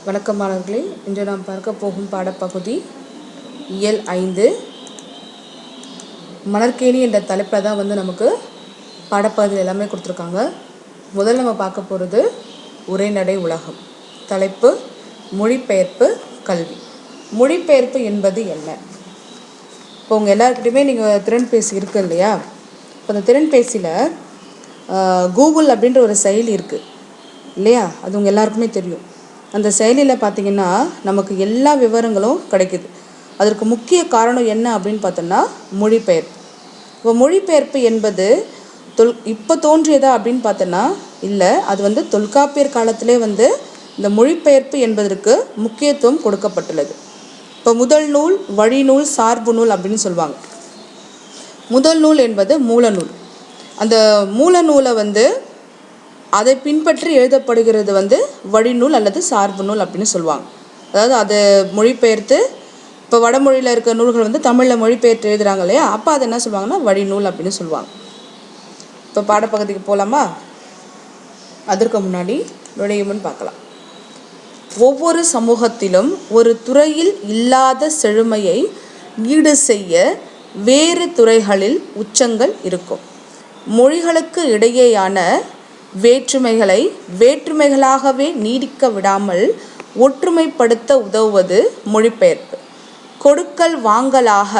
வணக்கம் மாணவர்களே, இன்று நாம் பார்க்க போகும் பாடப்பகுதி இயல் 5 மணற்கேணி என்ற தலைப்பில் தான் நமக்கு பாடப்பகுதி எல்லாமே கொடுத்துருக்காங்க. முதல்ல நம்ம பார்க்க போகிறது உரைநடை உலகம். தலைப்பு மொழிபெயர்ப்பு கல்வி. மொழிபெயர்ப்பு என்பது என்ன? இப்போ உங்கள் எல்லாருக்கிட்டையுமே நீங்கள் திறன்பேசி இருக்குது இல்லையா? இப்போ அந்த திறன்பேசியில் கூகுள் அப்படின்ற ஒரு செயலி இருக்குது இல்லையா? அது உங்கள் எல்லாருக்குமே தெரியும். அந்த செயலியில் பார்த்திங்கன்னா நமக்கு எல்லா விவரங்களும் கிடைக்குது. அதற்கு முக்கிய காரணம் என்ன அப்படின்னு பார்த்தோம்னா மொழிபெயர்ப்பு. இப்போ மொழிபெயர்ப்பு என்பது இப்போ தோன்றியதா அப்படின்னு பார்த்தோன்னா இல்லை, அது தொல்காப்பியர் காலத்திலே இந்த மொழிபெயர்ப்பு என்பதற்கு முக்கியத்துவம் கொடுக்கப்பட்டுள்ளது. இப்போ முதல் நூல், வழிநூல், சார்பு நூல் அப்படின்னு சொல்லுவாங்க. முதல் நூல் என்பது மூலநூல். அந்த மூலநூலை அதை பின்பற்றி எழுதப்படுகிறது வழிநூல் அல்லது சார்பு நூல் அப்படின்னு சொல்லுவாங்க. அதாவது அதை மொழிபெயர்த்து இப்போ வடமொழியில் இருக்கிற நூல்கள் தமிழில் மொழிபெயர்த்து எழுதுகிறாங்க இல்லையா? அப்போ அதை என்ன சொல்லுவாங்கன்னா வழிநூல் அப்படின்னு சொல்லுவாங்க. இப்போ பாடப்பகுதிக்கு போகலாமா? அதற்கு முன்னாடி நுழையுமுன்னு பார்க்கலாம். ஒவ்வொரு சமூகத்திலும் ஒரு துறையில் இல்லாத செழுமையை ஈடு செய்ய வேறு துறைகளில் உச்சங்கள் இருக்கும். மொழிகளுக்கு இடையேயான வேற்றுமைகளை வேற்றுமைகளாகவே நீடிக்க விடாமல் ஒற்றுமைப்படுத்த உதவுவது மொழிபெயர்ப்பு. கொடுக்கல் வாங்கலாக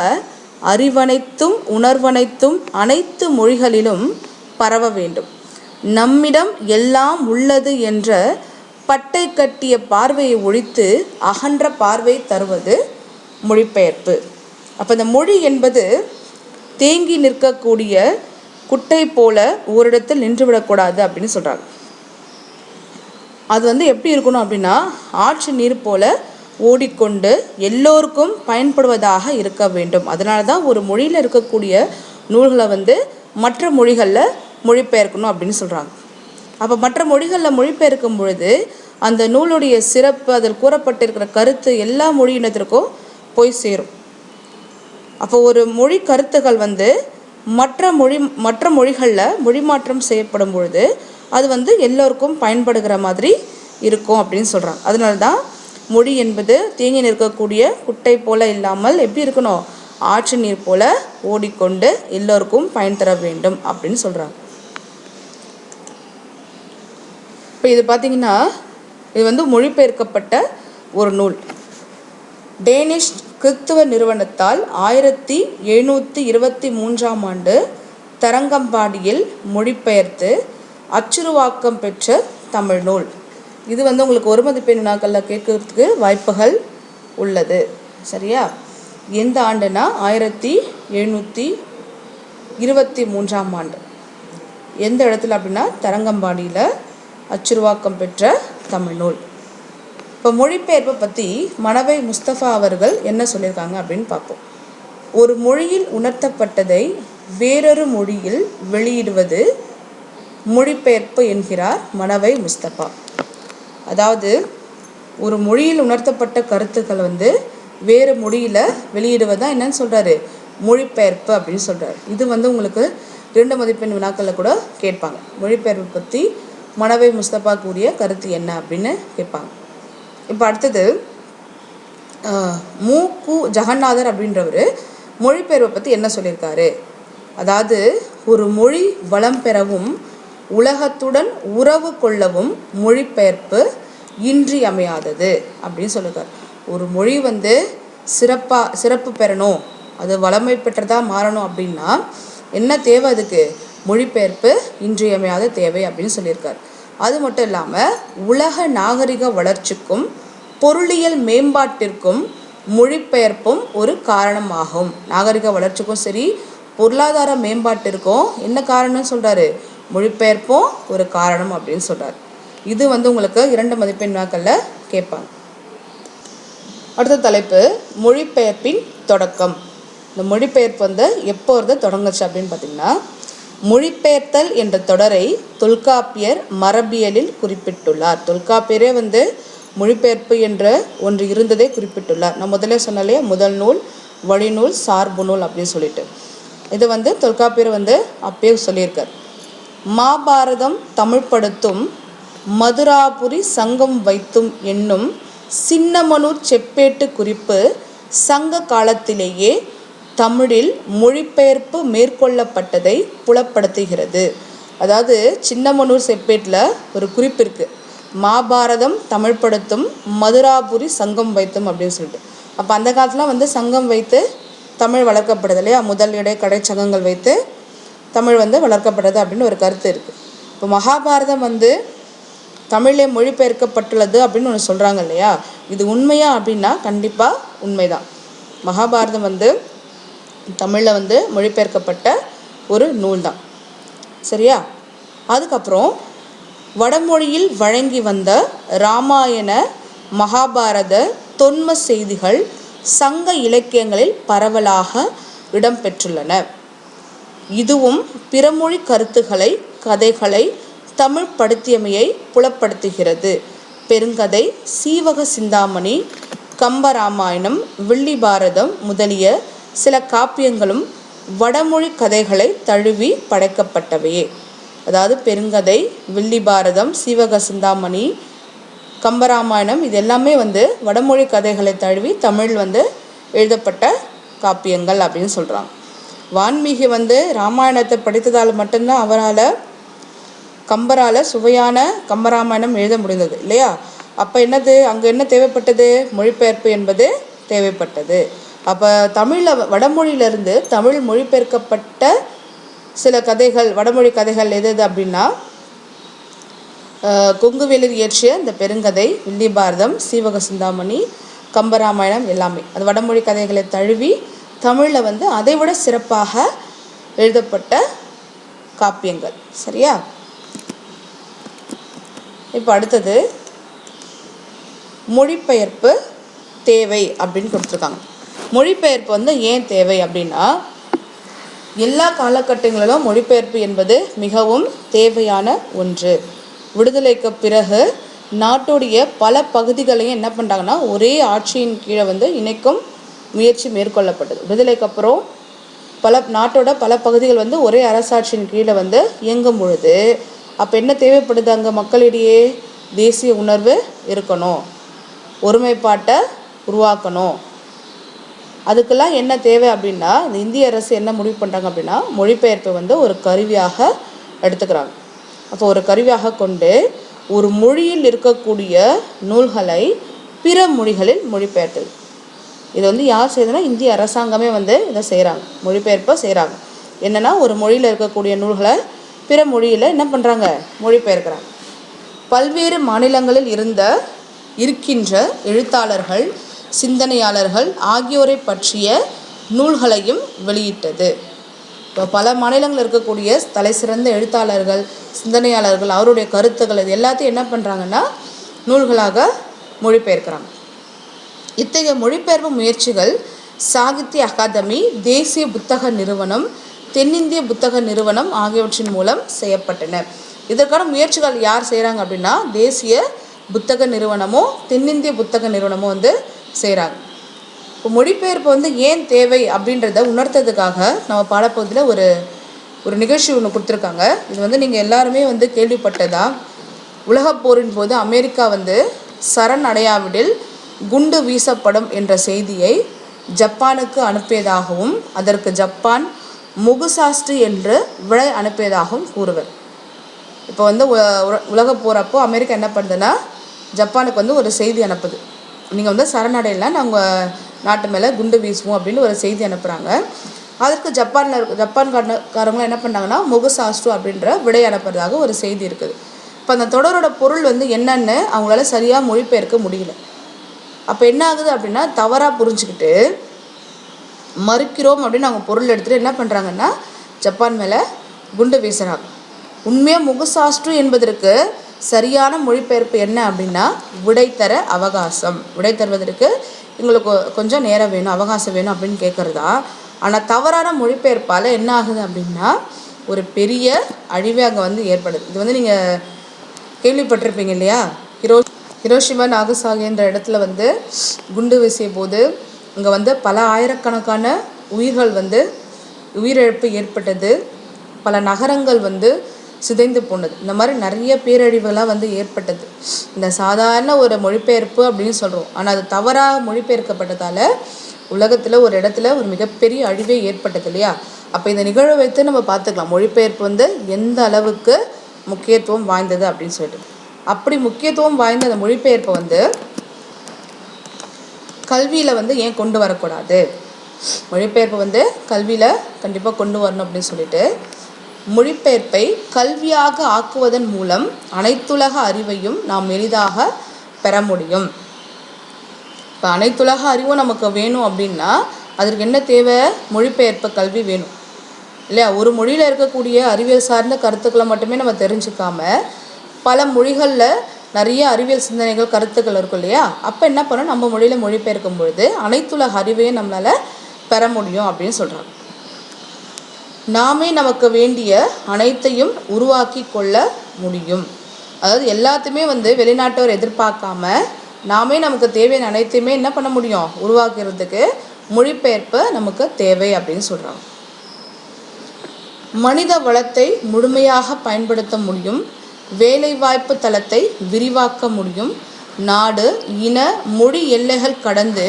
அறிவனைத்தும் உணர்வனைத்தும் அனைத்து மொழிகளிலும் பரவ வேண்டும். நம்மிடம் எல்லாம் உள்ளது என்ற பட்டை கட்டிய பார்வையை ஒழித்து அகன்ற பார்வை தருவது மொழிபெயர்ப்பு. அப்போ இந்த மொழி என்பது தேங்கி நிற்கக்கூடிய குட்டை போல ஓரிடத்தில் நின்றுவிடக்கூடாது அப்படின்னு சொல்கிறாங்க. அது எப்படி இருக்கணும் அப்படின்னா ஆற்று நீர் போல ஓடிக்கொண்டு எல்லோருக்கும் பயன்படுவதாக இருக்க வேண்டும். அதனால தான் ஒரு மொழியில் இருக்கக்கூடிய நூல்களை மற்ற மொழிகளில் மொழிபெயர்க்கணும் அப்படின்னு சொல்கிறாங்க. அப்போ மற்ற மொழிகளில் மொழிபெயர்க்கும் பொழுது அந்த நூலுடைய சிறப்பு, அதில் கூறப்பட்டிருக்கிற கருத்து எல்லா மொழியினத்திற்கும் போய் சேரும். அப்போ ஒரு மொழி கருத்துகள் மற்ற மொழிகளில் மொழி மாற்றம் செய்யப்படும் பொழுது அது எல்லோருக்கும் பயன்படுகிற மாதிரி இருக்கும் அப்படின்னு சொல்கிறாங்க. அதனால தான் மொழி என்பது தேங்கி நிற்கக்கூடிய குட்டை போல இல்லாமல் எப்படி இருக்கணும்? ஆற்று நீர் போல ஓடிக்கொண்டு எல்லோருக்கும் பயன் தர வேண்டும் அப்படின்னு சொல்கிறாங்க. இப்போ இது பார்த்திங்கன்னா இது மொழிபெயர்க்கப்பட்ட ஒரு நூல். டேனிஷ் கிறித்துவ நிறுவனத்தால் 1723ஆம் ஆண்டு தரங்கம்பாடியில் மொழிபெயர்த்து அச்சுருவாக்கம் பெற்ற தமிழ் நூல். இது உங்களுக்கு ஒரு மதிப்பெண் வினாக்களில் கேட்கறதுக்கு வாய்ப்புகள் உள்ளது. சரியா? எந்த ஆண்டுனா 1723ஆம் ஆண்டு. எந்த இடத்துல அப்படின்னா தரங்கம்பாடியில் அச்சுருவாக்கம் பெற்ற தமிழ் நூல். இப்போ மொழிபெயர்ப்பை பற்றி மனவை முஸ்தபா அவர்கள் என்ன சொல்லியிருக்காங்க அப்படின்னு பார்ப்போம். ஒரு மொழியில் உணர்த்தப்பட்டதை வேறொரு மொழியில் வெளியிடுவது மொழிபெயர்ப்பு என்கிறார் மனவை முஸ்தபா. அதாவது ஒரு மொழியில் உணர்த்தப்பட்ட கருத்துக்கள் வேறு மொழியில் வெளியிடுவதுதான் என்னன்னு சொல்கிறாரு? மொழிபெயர்ப்பு அப்படின்னு சொல்கிறார். இது உங்களுக்கு 2 மதிப்பெண் வினாக்களில் கூட கேட்பாங்க. மொழிபெயர்ப்பு பற்றி மனவை முஸ்தபா கூறிய கருத்து என்ன அப்படின்னு கேட்பாங்க. இப்போ அடுத்தது மு.கு. ஜெகநாதர் அப்படின்றவர் மொழிபெயர்ப்பை பற்றி என்ன சொல்லியிருக்காரு? அதாவது ஒரு மொழி வளம் பெறவும் உலகத்துடன் உறவு கொள்ளவும் மொழிபெயர்ப்பு இன்றியமையாதது அப்படின்னு சொல்லியிருக்காரு. ஒரு மொழி சிறப்பு பெறணும், அது வளமை பெற்றதாக மாறணும் அப்படின்னா என்ன தேவை? அதுக்கு மொழிபெயர்ப்பு இன்றியமையாத தேவை அப்படின்னு சொல்லியிருக்காரு. அது மட்டும் இல்லாமல் உலக நாகரிக வளர்ச்சிக்கும் பொருளியல் மேம்பாட்டிற்கும் மொழிபெயர்ப்பும் ஒரு காரணமாகும். நாகரிக வளர்ச்சிக்கும் சரி, பொருளாதார மேம்பாட்டிற்கும் என்ன காரணம்னு சொல்கிறாரு? மொழிபெயர்ப்பும் ஒரு காரணம் அப்படின்னு சொல்கிறார். இது உங்களுக்கு 2 மதிப்பெண் வினாக்களில் கேட்பாங்க. அடுத்த தலைப்பு மொழிபெயர்ப்பின் தொடக்கம். இந்த மொழிபெயர்ப்பு எப்போ தொடங்குச்சு அப்படின்னு பார்த்திங்கன்னா, மொழிபெயர்த்தல் என்ற தொடரை தொல்காப்பியர் மரபியலில் குறிப்பிட்டுள்ளார். தொல்காப்பியரே மொழிபெயர்ப்பு என்ற ஒன்று இருந்ததை குறிப்பிட்டுள்ளார். நான் முதல்ல சொன்னாலே முதல் நூல், வழிநூல், சார்பு நூல் அப்படின்னு சொல்லிட்டு இது தொல்காப்பியர் அப்பயே சொல்லியிருக்கார். மாபாரதம் தமிழ்படுத்தும் மதுராபுரி சங்கம் வைத்தும் என்னும் சின்னமனூர் செப்பேட்டு குறிப்பு சங்க காலத்திலேயே தமிழில் மொழிபெயர்ப்பு மேற்கொள்ளப்பட்டதை புலப்படுத்துகிறது. அதாவது சின்னமனூர் செப்பேட்டில் ஒரு குறிப்பு இருக்குது, மாபாரதம் தமிழ்படுத்தும் மதுராபுரி சங்கம் வைத்தும் அப்படின்னு சொல்லிட்டு. அப்போ அந்த காலத்தில் சங்கம் வைத்து தமிழ் வளர்க்கப்படுது இல்லையா, முதல் இடை கடை சங்கங்கள் வைத்து தமிழ் வளர்க்கப்படுது அப்படின்னு ஒரு கருத்து இருக்குது. இப்போ மகாபாரதம் தமிழில் மொழிபெயர்க்கப்பட்டுள்ளது அப்படின்னு ஒன்று சொல்கிறாங்க இல்லையா, இது உண்மையா அப்படின்னா கண்டிப்பாக உண்மைதான். மகாபாரதம் தமிழில் மொழிபெயர்க்கப்பட்ட ஒரு நூல் தான். சரியா? அதுக்கப்புறம் வடமொழியில் வழங்கி வந்த இராமாயண மகாபாரத தொன்ம செய்திகள் சங்க இலக்கியங்களில் பரவலாக இடம்பெற்றுள்ளன. இதுவும் பிறமொழி கருத்துக்களை கதைகளை தமிழ் படுத்தியமையை புலப்படுத்துகிறது. பெருங்கதை, சீவக சிந்தாமணி, கம்பராமாயணம், வில்லி பாரதம் முதலிய சில காப்பியங்களும் வடமொழி கதைகளை தழுவி படைக்கப்பட்டவையே. அதாவது பெருங்கதை, வில்லி பாரதம், சீவக சிந்தாமணி, கம்பராமாயணம் இது எல்லாமே வடமொழி கதைகளை தழுவி தமிழ் எழுதப்பட்ட காப்பியங்கள் அப்படின்னு சொல்கிறாங்க. வான்மீகி ராமாயணத்தை படித்ததால் மட்டும்தான் கம்பரால் சுவையான கம்பராமாயணம் எழுத முடிந்தது இல்லையா. அப்போ அங்கே என்ன தேவைப்பட்டது? மொழிபெயர்ப்பு என்பது தேவைப்பட்டது. அப்போ தமிழில் வடமொழியிலிருந்து தமிழ் மொழிபெயர்க்கப்பட்ட சில கதைகள், வடமொழி கதைகள் எது அப்படின்னா கொங்குவேலூர் இயற்றிய இந்த பெருங்கதை, வில்லி பாரதம், சீவக சிந்தாமணி, கம்பராமாயணம் எல்லாமே அது வடமொழி கதைகளை தழுவி தமிழில் அதை விட சிறப்பாக எழுதப்பட்ட காப்பியங்கள். சரியா? இப்போ அடுத்தது மொழிபெயர்ப்பு தேவை அப்படின்னு கொடுத்துருக்காங்க. மொழிபெயர்ப்பு ஏன் தேவை அப்படின்னா, எல்லா காலகட்டங்களிலும் மொழிபெயர்ப்பு என்பது மிகவும் தேவையான ஒன்று. விடுதலைக்கு பிறகு நாட்டுடைய பல பகுதிகளையும் என்ன பண்ணுறாங்கன்னா ஒரே ஆட்சியின் கீழே இணைக்கும் முயற்சி மேற்கொள்ளப்பட்டது. விடுதலைக்கு அப்புறம் நாட்டோட பல பகுதிகள் ஒரே அரசாட்சியின் கீழே இயங்கும் பொழுது அப்போ என்ன தேவைப்படுது? அங்கே மக்களிடையே தேசிய உணர்வு இருக்கணும், ஒருமைப்பாட்டை உருவாக்கணும். அதுக்கெல்லாம் என்ன தேவை அப்படின்னா இந்த இந்திய அரசு என்ன முடிவு பண்ணுறாங்க அப்படின்னா மொழிபெயர்ப்பை ஒரு கருவியாக எடுத்துக்கிறாங்க. அப்போ ஒரு கருவியாக கொண்டு ஒரு மொழியில் இருக்கக்கூடிய நூல்களை பிற மொழிகளில் மொழிபெயர்த்தது. இது யார் செய்யுதுன்னா இந்திய அரசாங்கமே இதை செய்கிறாங்க, மொழிபெயர்ப்பை செய்கிறாங்க. என்னென்னா ஒரு மொழியில் இருக்கக்கூடிய நூல்களை பிற மொழியில் என்ன பண்ணுறாங்க? மொழிபெயர்க்கிறாங்க. பல்வேறு மாநிலங்களில் இருக்கின்ற எழுத்தாளர்கள், சிந்தனையாளர்கள் ஆகியோரை பற்றிய நூல்களையும் வெளியிட்டது. இப்போ பல மாநிலங்களில் இருக்கக்கூடிய தலை சிறந்த எழுத்தாளர்கள், சிந்தனையாளர்கள் அவருடைய கருத்துக்கள் இது எல்லாத்தையும் என்ன பண்ணுறாங்கன்னா நூல்களாக மொழிபெயர்க்கிறாங்க. இத்தகைய மொழிபெயர்ப்பு முயற்சிகள் சாகித்ய அகாதமி, தேசிய புத்தக நிறுவனம், தென்னிந்திய புத்தக நிறுவனம் ஆகியவற்றின் மூலம் செய்யப்பட்டன. இதற்கான முயற்சிகள் யார் செய்கிறாங்க அப்படின்னா தேசிய புத்தக நிறுவனமோ தென்னிந்திய புத்தக நிறுவனமோ செய்கிறாங்க. இப்போ மொழிபெயர்ப்பு ஏன் தேவை அப்படின்றத உணர்த்ததுக்காக நம்ம பாடப்பகுதியில் ஒரு நிகழ்ச்சி ஒன்று கொடுத்துருக்காங்க. இது நீங்கள் எல்லாருமே கேள்விப்பட்டதா. உலகப்போரின் போது அமெரிக்கா சரணடையாவிடில் குண்டு வீசப்படும் என்ற செய்தியை ஜப்பானுக்கு அனுப்பியதாகவும் அதற்கு ஜப்பான் முகுசாஸ்ட்ரி என்று விடை அனுப்பியதாகவும் கூறுவர். இப்போ உலகப்போர் அப்போ அமெரிக்கா என்ன பண்ணுதுன்னா ஜப்பானுக்கு ஒரு செய்தி அனுப்புது, நீங்கள் சரணடையலாம், நாங்கள் நாட்டு மேலே குண்டு வீசுவோம் அப்படின்னு ஒரு செய்தி அனுப்புகிறாங்க. அதற்கு ஜப்பான்காரங்களும் என்ன பண்ணாங்கன்னா முகுசாஸ்ட்ரு அப்படின்ற விடை அனுப்புறதாக ஒரு செய்தி இருக்குது. இப்போ அந்த தொடரோட பொருள் என்னன்னு அவங்களால சரியாக மொழிபெயர்க்க முடியல. அப்போ என்ன ஆகுது அப்படின்னா தவறாக புரிஞ்சுக்கிட்டு மறுக்கிறோம் அப்படின்னு அவங்க பொருள் எடுத்துகிட்டு என்ன பண்ணுறாங்கன்னா ஜப்பான் மேலே குண்டு வீசுகிறாங்க. உண்மையாக முகுசாஸ்ட்ரு என்பதற்கு சரியான மொழிபெயர்ப்பு என்ன அப்படின்னா விடை தர அவகாசம், விடை தருவதற்கு எங்களுக்கு கொஞ்சம் நேரம் வேணும், அவகாசம் வேணும் அப்படின்னு கேட்குறதா. ஆனால் தவறான மொழிபெயர்ப்பால் என்ன ஆகுது அப்படின்னா ஒரு பெரிய அழிவே அங்கே ஏற்படுது. இது நீங்கள் கேள்விப்பட்டிருப்பீங்க இல்லையா, ஹிரோஷிமா நாகசாகி என்ற இடத்துல குண்டு வீசிய போது இங்கே பல ஆயிரக்கணக்கான உயிர்கள் உயிரிழப்பு ஏற்பட்டது. பல நகரங்கள் சிதைந்து போனது. இந்த மாதிரி நிறைய பேரழிவுகளாக வந்து ஏற்பட்டது. இந்த சாதாரண ஒரு மொழிபெயர்ப்பு அப்படின்னு சொல்கிறோம், ஆனால் அது தவறாக மொழிபெயர்க்கப்பட்டதால் உலகத்தில் ஒரு இடத்துல ஒரு மிகப்பெரிய அழிவே ஏற்பட்டது இல்லையா? அப்போ இந்த நிகழ்வை வைத்து நம்ம பார்த்துக்கலாம் மொழிபெயர்ப்பு வந்து எந்த அளவுக்கு முக்கியத்துவம் வாய்ந்தது அப்படின்னு சொல்லிட்டு. அப்படி முக்கியத்துவம் வாய்ந்த அந்த மொழிபெயர்ப்பை வந்து கல்வியில் வந்து ஏன் கொண்டு வரக்கூடாது, மொழிபெயர்ப்பு வந்து கல்வியில் கண்டிப்பாக கொண்டு வரணும் அப்படின்னு சொல்லிட்டு மொழிபெயர்ப்பை கல்வியாக ஆக்குவதன் மூலம் அனைத்துலக அறிவையும் நாம் எளிதாக பெற முடியும். இப்போ அனைத்துலக அறிவும் நமக்கு வேணும் அப்படின்னா அதற்கு என்ன தேவை? மொழிபெயர்ப்பு கல்வி வேணும் இல்லையா? ஒரு மொழியில் இருக்கக்கூடிய அறிவியல் சார்ந்த கருத்துக்களை மட்டுமே நம்ம தெரிஞ்சுக்காம பல மொழிகளில் நிறைய அறிவியல் சிந்தனைகள் கருத்துக்கள் இருக்கும் இல்லையா? அப்போ என்ன பண்ணணும், நம்ம மொழியில் மொழிபெயர்க்கும் பொழுது அனைத்துலக அறிவையும் நம்மளால் பெற முடியும் அப்படின்னு சொல்கிறாங்க. நாமே நமக்கு வேண்டிய அனைத்தையும் உருவாக்கி கொள்ள முடியும். அதாவது எல்லாத்தையுமே வந்து வெளிநாட்டவர் எதிர்பார்க்காம நாமே நமக்கு தேவையான அனைத்தையுமே என்ன பண்ண முடியும், உருவாக்குறதுக்கு மொழிபெயர்ப்பு நமக்கு தேவை அப்படின்னு சொல்கிறாங்க. மனித வளத்தை முழுமையாக பயன்படுத்த முடியும், வேலைவாய்ப்பு தளத்தை விரிவாக்க முடியும், நாடு இன மொழி எல்லைகள் கடந்து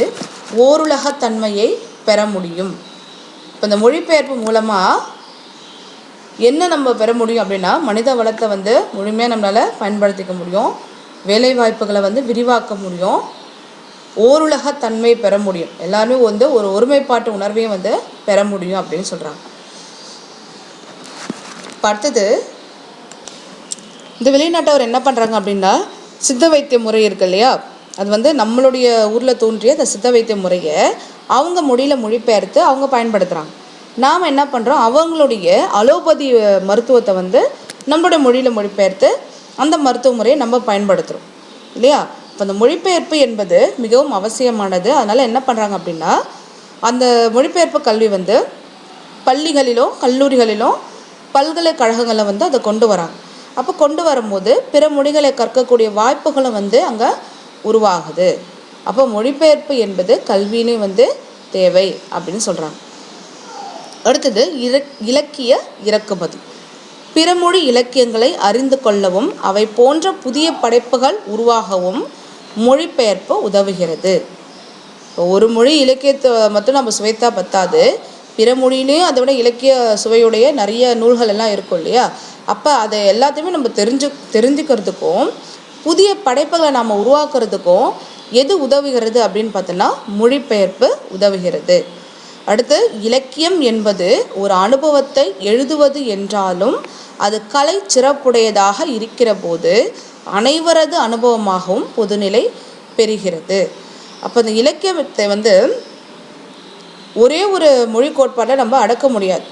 ஓருலகத்தன்மையை பெற முடியும். இப்போ இந்த மொழிபெயர்ப்பு மூலமாக என்ன நம்ம பெற முடியும் அப்படின்னா மனித வளத்தை வந்து முழுமையாக நம்மளால் பயன்படுத்திக்க முடியும், வேலைவாய்ப்புகளை வந்து விரிவாக்க முடியும், ஓருலகத்தன்மை பெற முடியும், எல்லாருமே வந்து ஒரு ஒருமைப்பாட்டு உணர்வையும் வந்து பெற முடியும் அப்படின்னு சொல்கிறாங்க. அடுத்தது இந்த வெளிநாட்டவர் என்ன பண்ணுறாங்க அப்படின்னா சித்த வைத்திய முறை இருக்கு இல்லையா, அது வந்து நம்மளுடைய ஊரில் தோன்றிய அந்த சித்த வைத்திய முறையை அவங்க மொழியில் மொழிபெயர்த்து அவங்க பயன்படுத்துகிறாங்க. நாம் என்ன பண்ணுறோம், அவங்களுடைய அலோபதி மருத்துவத்தை வந்து நம்மளுடைய மொழியில் மொழிபெயர்த்து அந்த மருத்துவ முறையை நம்ம பயன்படுத்துகிறோம் இல்லையா? இப்போ அந்த மொழிபெயர்ப்பு என்பது மிகவும் அவசியமானது. அதனால் என்ன பண்ணுறாங்க அப்படின்னா அந்த மொழிபெயர்ப்பு கல்வி வந்து பள்ளிகளிலும் கல்லூரிகளிலும் பல்கலைக்கழகங்களில் வந்து அதை கொண்டு வராங்க. அப்போ கொண்டு வரும்போது பிற மொழிகளை கற்கக்கூடிய வாய்ப்புகளும் வந்து அங்கே உருவாகுது. அப்போ மொழிபெயர்ப்பு என்பது கல்வியிலே வந்து தேவை அப்படின்னு சொல்கிறாங்க. அடுத்தது இலக்கிய இறக்குமதி. பிறமொழி இலக்கியங்களை அறிந்து கொள்ளவும் அவை போன்ற புதிய படைப்புகள் உருவாகவும் மொழிபெயர்ப்பு உதவுகிறது. ஒரு மொழி இலக்கியத்தை மட்டும் நம்ம சுவைத்தா பத்தாது, பிற மொழியிலையும் அதை விட இலக்கிய சுவையுடைய நிறைய நூல்கள் எல்லாம் இருக்கும் இல்லையா? அப்போ அதை எல்லாத்தையுமே நம்ம தெரிஞ்சுக்கிறதுக்கும் புதிய படைப்புகளை நாம் உருவாக்குறதுக்கும் எது உதவுகிறது அப்படின்னு பார்த்தோன்னா மொழிபெயர்ப்பு உதவுகிறது. அடுத்து இலக்கியம் என்பது ஒரு அனுபவத்தை எழுதுவது என்றாலும் அது கலை சிறப்புடையதாக இருக்கிற போது அனைவரது அனுபவமாகவும் பொதுநிலை பெறுகிறது. அப்போ இந்த இலக்கியத்தை வந்து ஒரே ஒரு மொழி கோட்பாட்டை நம்ம அடக்க முடியாது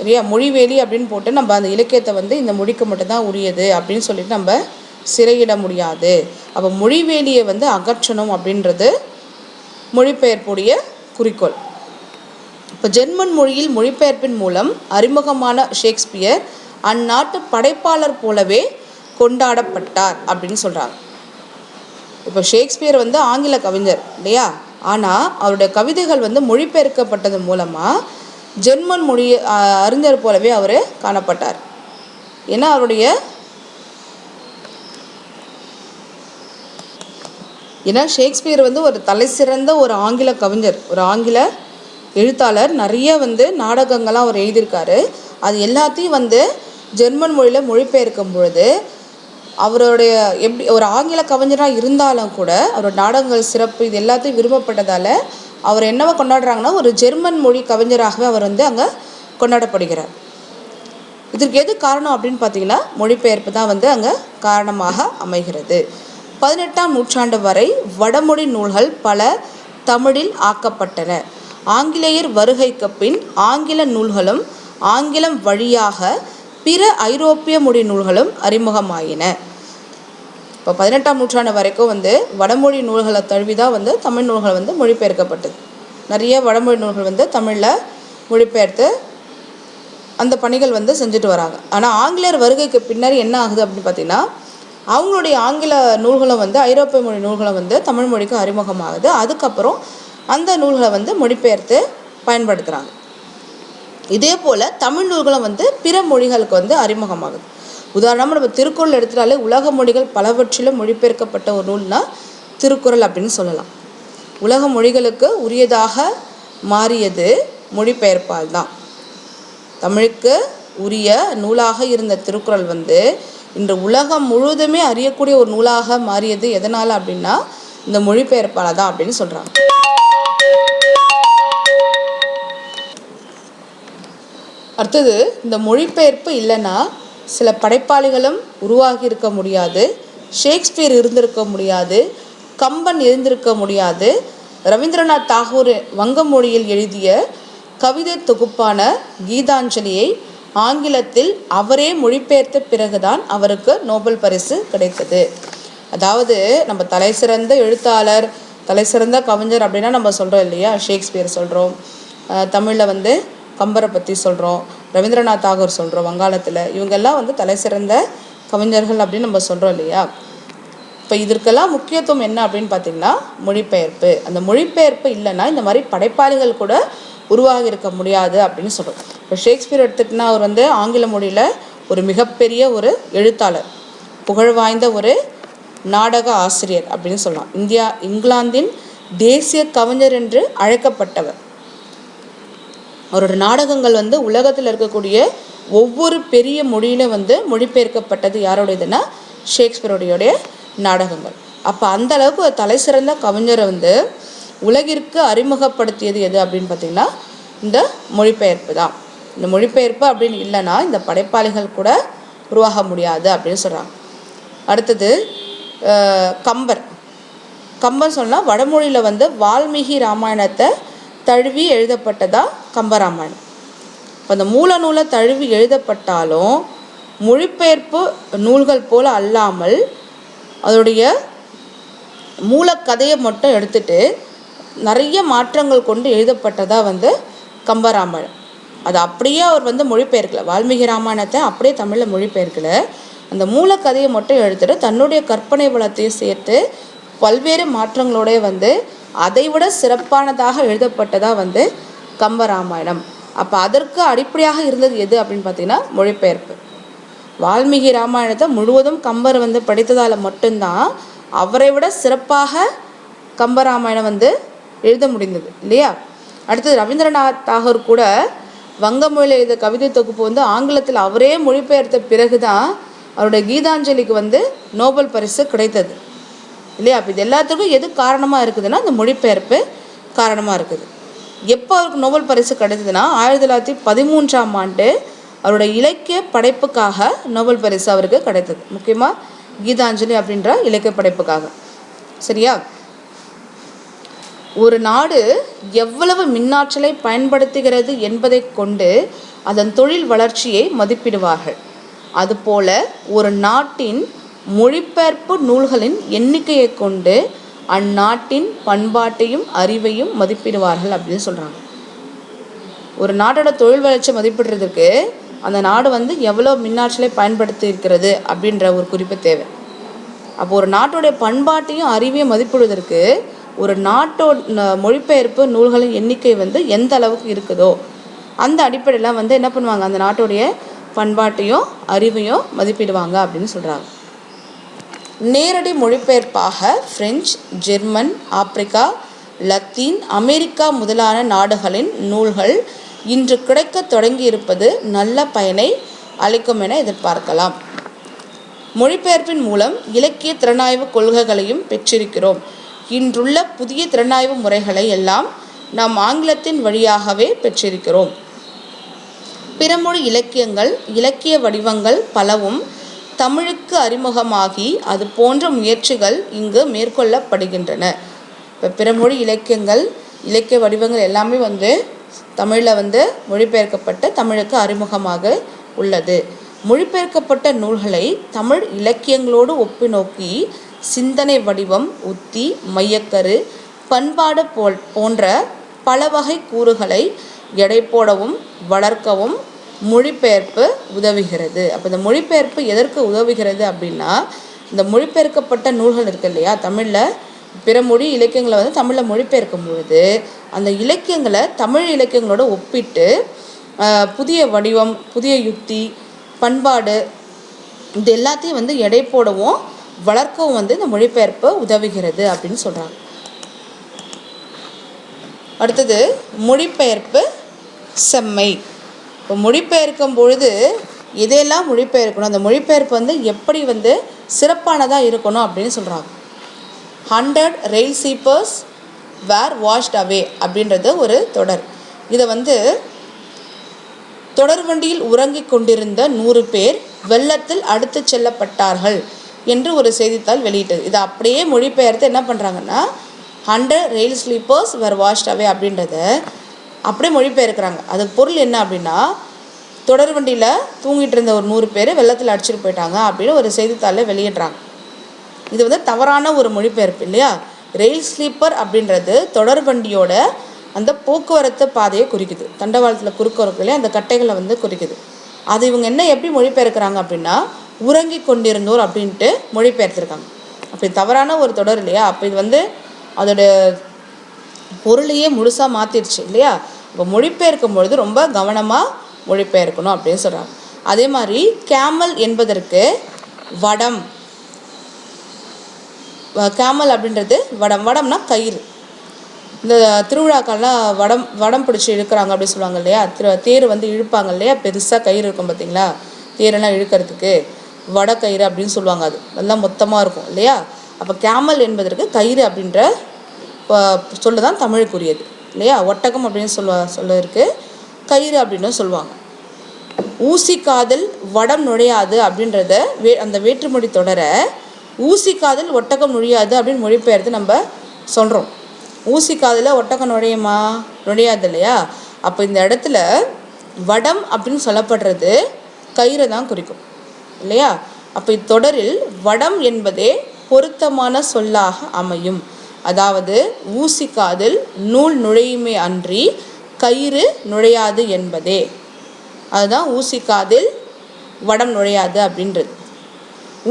இல்லையா? மொழிவேலி அப்படின்னு போட்டு நம்ம அந்த இலக்கியத்தை வந்து இந்த மொழிக்கு மட்டும்தான் உரியது அப்படின்னு சொல்லிட்டு நம்ம சிறையிட முடியாது. அப்போ மொழிவேலியை வந்து அகற்றணும் அப்படின்றது மொழிபெயர்ப்புடைய குறிக்கோள். இப்போ ஜெர்மன் மொழியில் மொழிபெயர்ப்பின் மூலம் அறிமுகமான ஷேக்ஸ்பியர் அந்நாட்டு படைப்பாளர் போலவே கொண்டாடப்பட்டார் அப்படின்னு சொல்கிறாங்க. இப்போ ஷேக்ஸ்பியர் வந்து ஆங்கில கவிஞர் இல்லையா? ஆனால் அவருடைய கவிதைகள் வந்து மொழிபெயர்க்கப்பட்டது மூலமாக ஜெர்மன் மொழி அறிஞர் போலவே அவர் காணப்பட்டார். ஏன்னா ஷேக்ஸ்பியர் வந்து ஒரு தலை சிறந்த ஒரு ஆங்கில கவிஞர், ஒரு ஆங்கில எழுத்தாளர். நிறைய வந்து நாடகங்கள்லாம் அவர் எழுதியிருக்காரு. அது எல்லாத்தையும் வந்து ஜெர்மன் மொழியில் மொழிபெயர்க்கும் பொழுது அவருடைய எப்படி ஒரு ஆங்கில கவிஞராக இருந்தாலும் கூட அவரோட நாடகங்கள் சிறப்பு இது எல்லாத்தையும் விரும்பப்பட்டதால் அவர் என்னவோ கொண்டாடுறாங்கன்னா ஒரு ஜெர்மன் மொழி கவிஞராகவே அவர் வந்து அங்கே கொண்டாடப்படுகிறார். இதற்கு எது காரணம் அப்படின்னு பார்த்தீங்கன்னா மொழிபெயர்ப்பு தான் வந்து அங்கே காரணமாக அமைகிறது. 18ஆம் நூற்றாண்டு வரை வடமொழி நூல்கள் பல தமிழில் ஆக்கப்பட்டன. ஆங்கிலேயர் வருகைக்கு பின் ஆங்கில நூல்களும் ஆங்கிலம் வழியாக பிற ஐரோப்பிய மொழி நூல்களும் அறிமுகமாயின. இப்போ 18ஆம் நூற்றாண்டு வரைக்கும் வந்து வடமொழி நூல்களை தழுவி தான் வந்து தமிழ் நூல்கள் வந்து மொழிபெயர்க்கப்பட்டது. நிறைய வடமொழி நூல்கள் வந்து தமிழில் மொழிபெயர்த்து அந்த பணிகள் வந்து செஞ்சுட்டு வராங்க. ஆனால் ஆங்கிலேயர் வருகைக்கு பின்னாடி என்ன ஆகுது அப்படின்னு பார்த்தீங்கன்னா அவங்களுடைய ஆங்கில நூல்களும் வந்து ஐரோப்பிய மொழி நூல்களும் வந்து தமிழ் மொழிக்கு அறிமுகமாகுது. அதுக்கப்புறம் அந்த நூல்களை வந்து மொழிபெயர்த்து பயன்படுத்துகிறாங்க. இதே போல் தமிழ் நூல்களும் வந்து பிற மொழிகளுக்கு வந்து அறிமுகமாகுது. உதாரணமாக நம்ம திருக்குறள் எடுத்துட்டாலே உலக மொழிகள் பலவற்றிலும் மொழிபெயர்க்கப்பட்ட ஒரு நூல்னா திருக்குறள் அப்படின்னு சொல்லலாம். உலக மொழிகளுக்கு உரியதாக மாறியது மொழிபெயர்ப்பால் தான். தமிழுக்கு உரிய நூலாக இருந்த திருக்குறள் வந்து இன்று உலகம் முழுவதுமே அறியக்கூடிய ஒரு நூலாக மாறியது எதனால் அப்படின்னா இந்த மொழிபெயர்ப்பால் தான் அப்படின்னு சொல்கிறாங்க. அடுத்தது, இந்த மொழிபெயர்ப்பு இல்லைன்னா சில படைப்பாளிகளும் உருவாகி இருக்க முடியாது, ஷேக்ஸ்பியர் இருந்திருக்க முடியாது, கம்பன் இருந்திருக்க முடியாது. ரவீந்திரநாத் தாகூர் வங்க மொழியில் எழுதிய கவிதை தொகுப்பான கீதாஞ்சலியை ஆங்கிலத்தில் அவரே மொழிபெயர்த்த பிறகுதான் அவருக்கு நோபல் பரிசு கிடைத்தது. அதாவது நம்ம தலை சிறந்த எழுத்தாளர், தலை சிறந்த கவிஞர் அப்படின்னா நம்ம சொல்கிறோம் இல்லையா, ஷேக்ஸ்பியர் சொல்கிறோம், தமிழில் வந்து கம்பரை பற்றி சொல்கிறோம், ரவீந்திரநாத் தாகூர் சொல்கிறோம் வங்காளத்தில். இவங்கெல்லாம் வந்து தலை சிறந்த கவிஞர்கள் அப்படின்னு நம்ம சொல்கிறோம் இல்லையா. இப்போ இதற்கெல்லாம் முக்கியத்துவம் என்ன அப்படின்னு பார்த்திங்கன்னா மொழிபெயர்ப்பு. அந்த மொழிபெயர்ப்பு இல்லைன்னா இந்த மாதிரி படைப்பாளிகள் கூட உருவாகி இருக்க முடியாது அப்படின்னு சொல்கிறோம். இப்போ ஷேக்ஸ்பியர் எடுத்துக்கிட்டா அவர் வந்து ஆங்கில மொழியில் ஒரு மிகப்பெரிய ஒரு எழுத்தாளர், புகழ் வாய்ந்த ஒரு நாடக ஆசிரியர் அப்படின்னு சொல்லலாம். இங்கிலாந்தின் தேசிய கவிஞர் என்று அழைக்கப்பட்டவர். அவரோட நாடகங்கள் வந்து உலகத்தில் இருக்கக்கூடிய ஒவ்வொரு பெரிய மொழியிலும் வந்து மொழிபெயர்க்கப்பட்டது யாரோடையதுன்னா ஷேக்ஸ்பியருடைய நாடகங்கள். அப்போ அந்த அளவுக்கு ஒரு தலை சிறந்த கவிஞரை வந்து உலகிற்கு அறிமுகப்படுத்தியது எது அப்படின்னு பார்த்திங்கன்னா இந்த மொழிபெயர்ப்பு தான். இந்த மொழிபெயர்ப்பு அப்படின்னு இல்லைன்னா இந்த படைப்பாளிகள் கூட உருவாக முடியாது அப்படின்னு சொல்கிறாங்க. அடுத்தது கம்பர் சொன்னால் வடமொழியில் வந்து வால்மீகி ராமாயணத்தை தழுவி எழுதப்பட்டதா கம்பராமாயணம். இப்போ அந்த மூல நூலை தழுவி எழுதப்பட்டாலும் மொழிபெயர்ப்பு நூல்கள் போல் அல்லாமல் அதோடைய மூலக்கதையை மட்டும் எடுத்துட்டு நிறைய மாற்றங்கள் கொண்டு எழுதப்பட்டதாக வந்து கம்பராமாயணம். அது அப்படியே அவர் வந்து மொழிபெயர்க்கலை, வால்மீகி ராமாயணத்தை அப்படியே தமிழில் மொழிபெயர்க்கலை, அந்த மூலக்கதையை மட்டும் எடுத்துட்டு தன்னுடைய கற்பனை வளத்தையும் சேர்த்து பல்வேறு மாற்றங்களோட வந்து அதைவிட சிறப்பானதாக எழுதப்பட்டதாக வந்து கம்பராமாயணம். அப்போ அதற்கு அடிப்படையாக இருந்தது எது அப்படின்னு பார்த்தீங்கன்னா மொழிபெயர்ப்பு. வால்மீகி ராமாயணத்தை முழுவதும் கம்பர் வந்து படித்ததால் மட்டும்தான் அவரை விட சிறப்பாக கம்பராமாயணம் வந்து எழுத முடிந்தது இல்லையா. அடுத்தது ரவீந்திரநாத் தாகூர் கூட வங்க மொழியில் எழுத கவிதை தொகுப்பு வந்து ஆங்கிலத்தில் அவரே மொழிபெயர்த்த பிறகு தான் அவருடைய கீதாஞ்சலிக்கு வந்து நோபல் பரிசு கிடைத்தது இல்லையா. அப்போ இது எல்லாத்துக்கும் எது காரணமாக இருக்குதுன்னா இந்த மொழிபெயர்ப்பு காரணமாக இருக்குது. எப்போ அவருக்கு நோபல் பரிசு கிடைத்ததுன்னா 1913ஆம் ஆண்டு அவருடைய இலக்கிய படைப்புக்காக நோபல் பரிசு அவருக்கு கிடைத்தது. முக்கியமாக கீதாஞ்சலி அப்படின்ற இலக்கிய படைப்புக்காக. சரியா. ஒரு நாடு எவ்வளவு மின்னாற்றலை பயன்படுத்துகிறது என்பதை கொண்டு அதன் தொழில் வளர்ச்சியை மதிப்பிடுவார்கள். அதுபோல ஒரு நாட்டின் மொழிபெயர்ப்பு நூல்களின் எண்ணிக்கையை கொண்டு அந்நாட்டின் பண்பாட்டையும் அறிவையும் மதிப்பிடுவார்கள் அப்படின்னு சொல்கிறாங்க. ஒரு நாட்டோட தொழில் வளர்ச்சி மதிப்பிடுறதுக்கு அந்த நாடு வந்து எவ்வளோ மின்னாற்றலை பயன்படுத்தி இருக்கிறது அப்படின்ற ஒரு குறிப்பு தேவை. அப்போ ஒரு நாட்டோடைய பண்பாட்டையும் அறிவையும் மதிப்பிடுவதற்கு ஒரு நாட்டோட மொழிபெயர்ப்பு நூல்களின் எண்ணிக்கை வந்து எந்த அளவுக்கு இருக்குதோ அந்த அடிப்படையில் வந்து என்ன பண்ணுவாங்க, அந்த நாட்டுடைய பண்பாட்டையும் அறிவையும் மதிப்பிடுவாங்க அப்படின்னு சொல்கிறாங்க. நேரடி மொழிபெயர்ப்பாக French, German, Africa, Latin America முதலான நாடுகளின் நூல்கள் இன்று கிடைக்க தொடங்கி இருப்பது நல்ல பயனை அளிக்கும் என எதிர்பார்க்கலாம். மொழிபெயர்ப்பின் மூலம் இலக்கிய திறனாய்வு கொள்கைகளையும் பெற்றிருக்கிறோம். இன்றுள்ள புதிய திறனாய்வு முறைகளை எல்லாம் நாம் ஆங்கிலத்தின் வழியாகவே பெற்றிருக்கிறோம். பிறமொழி இலக்கியங்கள், இலக்கிய வடிவங்கள் பலவும் தமிழுக்கு அறிமுகமாகி அது போன்ற முயற்சிகள் இங்கு மேற்கொள்ளப்படுகின்றன. இப்போ பிறமொழி இலக்கியங்கள், இலக்கிய வடிவங்கள் எல்லாமே வந்து தமிழில் வந்து மொழிபெயர்க்கப்பட்ட தமிழுக்கு அறிமுகமாக உள்ளது. மொழிபெயர்க்கப்பட்ட நூல்களை தமிழ் இலக்கியங்களோடு ஒப்பிநோக்கி சிந்தனை வடிவம், உத்தி, மையக்கரு, பண்பாடு போன்ற பல வகை கூறுகளை எடை போடவும் வளர்க்கவும் மொழிபெயர்ப்பு உதவுகிறது. அப்போ இந்த மொழிபெயர்ப்பு எதற்கு உதவுகிறது அப்படின்னா, இந்த மொழிபெயர்க்கப்பட்ட நூல்கள் இருக்கு இல்லையா, தமிழில் பிற மொழி இலக்கியங்களை வந்து தமிழில் மொழிபெயர்க்கும் பொழுது அந்த இலக்கியங்களை தமிழ் இலக்கியங்களோட ஒப்பிட்டு புதிய வடிவம், புதிய யுக்தி, பண்பாடு இது எல்லாத்தையும் வந்து எடை போடவும் வளர்க்கவும் வந்து இந்த மொழிபெயர்ப்பு உதவுகிறது அப்படின்னு சொல்கிறாங்க. அடுத்தது மொழிபெயர்ப்பு செம்மை. இப்போ மொழிபெயர்க்கும் பொழுது எதையெல்லாம் மொழிபெயர்க்கணும், அந்த மொழிபெயர்ப்பு வந்து எப்படி வந்து சிறப்பானதாக இருக்கணும் அப்படின்னு சொல்கிறாங்க. 100 rail sweepers were washed away அப்படின்றது ஒரு தொடர். இதை வந்து தொடர் வண்டியில் உறங்கிக் கொண்டிருந்த 100 பேர் வெள்ளத்தில் அடுத்து செல்லப்பட்டார்கள் என்று ஒரு செய்தித்தாள் வெளியிட்டது. இதை அப்படியே மொழிபெயர்த்து என்ன பண்ணுறாங்கன்னா 100 rail sweepers were washed away அப்படின்றத அப்படியே மொழிபெயர்க்கிறாங்க. அதுக்கு பொருள் என்ன அப்படின்னா, தொடர் வண்டியில் தூங்கிட்டு இருந்த ஒரு 100 பேர் வெள்ளத்தில் அடிச்சுட்டு போயிட்டாங்க அப்படின்னு ஒரு செய்தித்தாளில் வெளியிடுறாங்க. இது வந்து தவறான ஒரு மொழிபெயர்ப்பு இல்லையா. ரெயில் ஸ்லீப்பர் அப்படின்றது தொடர் வண்டியோட அந்த போக்குவரத்து பாதையை குறிக்குது. தண்டவாளத்தில் குறுக்கோரக்குள்ளே அந்த கட்டைகளை வந்து குறிக்குது. அது இவங்க என்ன எப்படி மொழிபெயர்க்கிறாங்க அப்படின்னா உறங்கி கொண்டிருந்தோர் அப்படின்ட்டு மொழிபெயர்த்திருக்காங்க. அப்படி தவறான ஒரு தொடர் இல்லையா. அப்போ இது வந்து அதோட பொருளையே முழுசாக மாற்றிடுச்சு இல்லையா. இப்போ மொழிபெயர்க்கும் பொழுது ரொம்ப கவனமாக மொழிபெயர்க்கணும் அப்படின்னு சொல்கிறாங்க. அதே மாதிரி கேமல் என்பதற்கு வடம், கேமல் அப்படின்றது வடம். வடம்னா கயிறு. இந்த திருவிழாக்கள்லாம் வடம் பிடிச்சி இழுக்கிறாங்க அப்படின்னு சொல்லுவாங்க இல்லையா. தேர் வந்து இழுப்பாங்க இல்லையா, பெருசாக கயிறு இருக்கும் பார்த்தீங்களா, தேரெல்லாம் இழுக்கிறதுக்கு வடக்கயிறு அப்படின்னு சொல்லுவாங்க. அது எல்லாம் மொத்தமாக இருக்கும் இல்லையா. அப்போ கேமல் என்பதற்கு கயிறு அப்படின்ற சொல்லு தான் தமிழுக்குரியது இல்லையா. ஒட்டகம் அப்படின்னு சொல்ல இருக்குது, கயிறு அப்படின்னு சொல்லுவாங்க. ஊசி காதில் வடம் நுழையாது அப்படின்றத அந்த வேற்றுமொழி தொடர ஊசி காதில் ஒட்டகம் நுழையாது அப்படின்னு மொழிபெயர்த்து நம்ம சொல்கிறோம். ஊசி காதில் ஒட்டகம் நுழையுமா? நுழையாது இல்லையா. அப்போ இந்த இடத்துல வடம் அப்படின்னு சொல்லப்படுறது கயிறை தான் குறிக்கும் இல்லையா. அப்போ இத்தொடரில் வடம் என்பதே பொருத்தமான சொல்லாக அமையும். அதாவது ஊசி காதில் நூல் நுழையுமே அன்றி கயிறு நுழையாது என்பதே. அதுதான் ஊசி காதில் வடம் நுழையாது அப்படின்றது.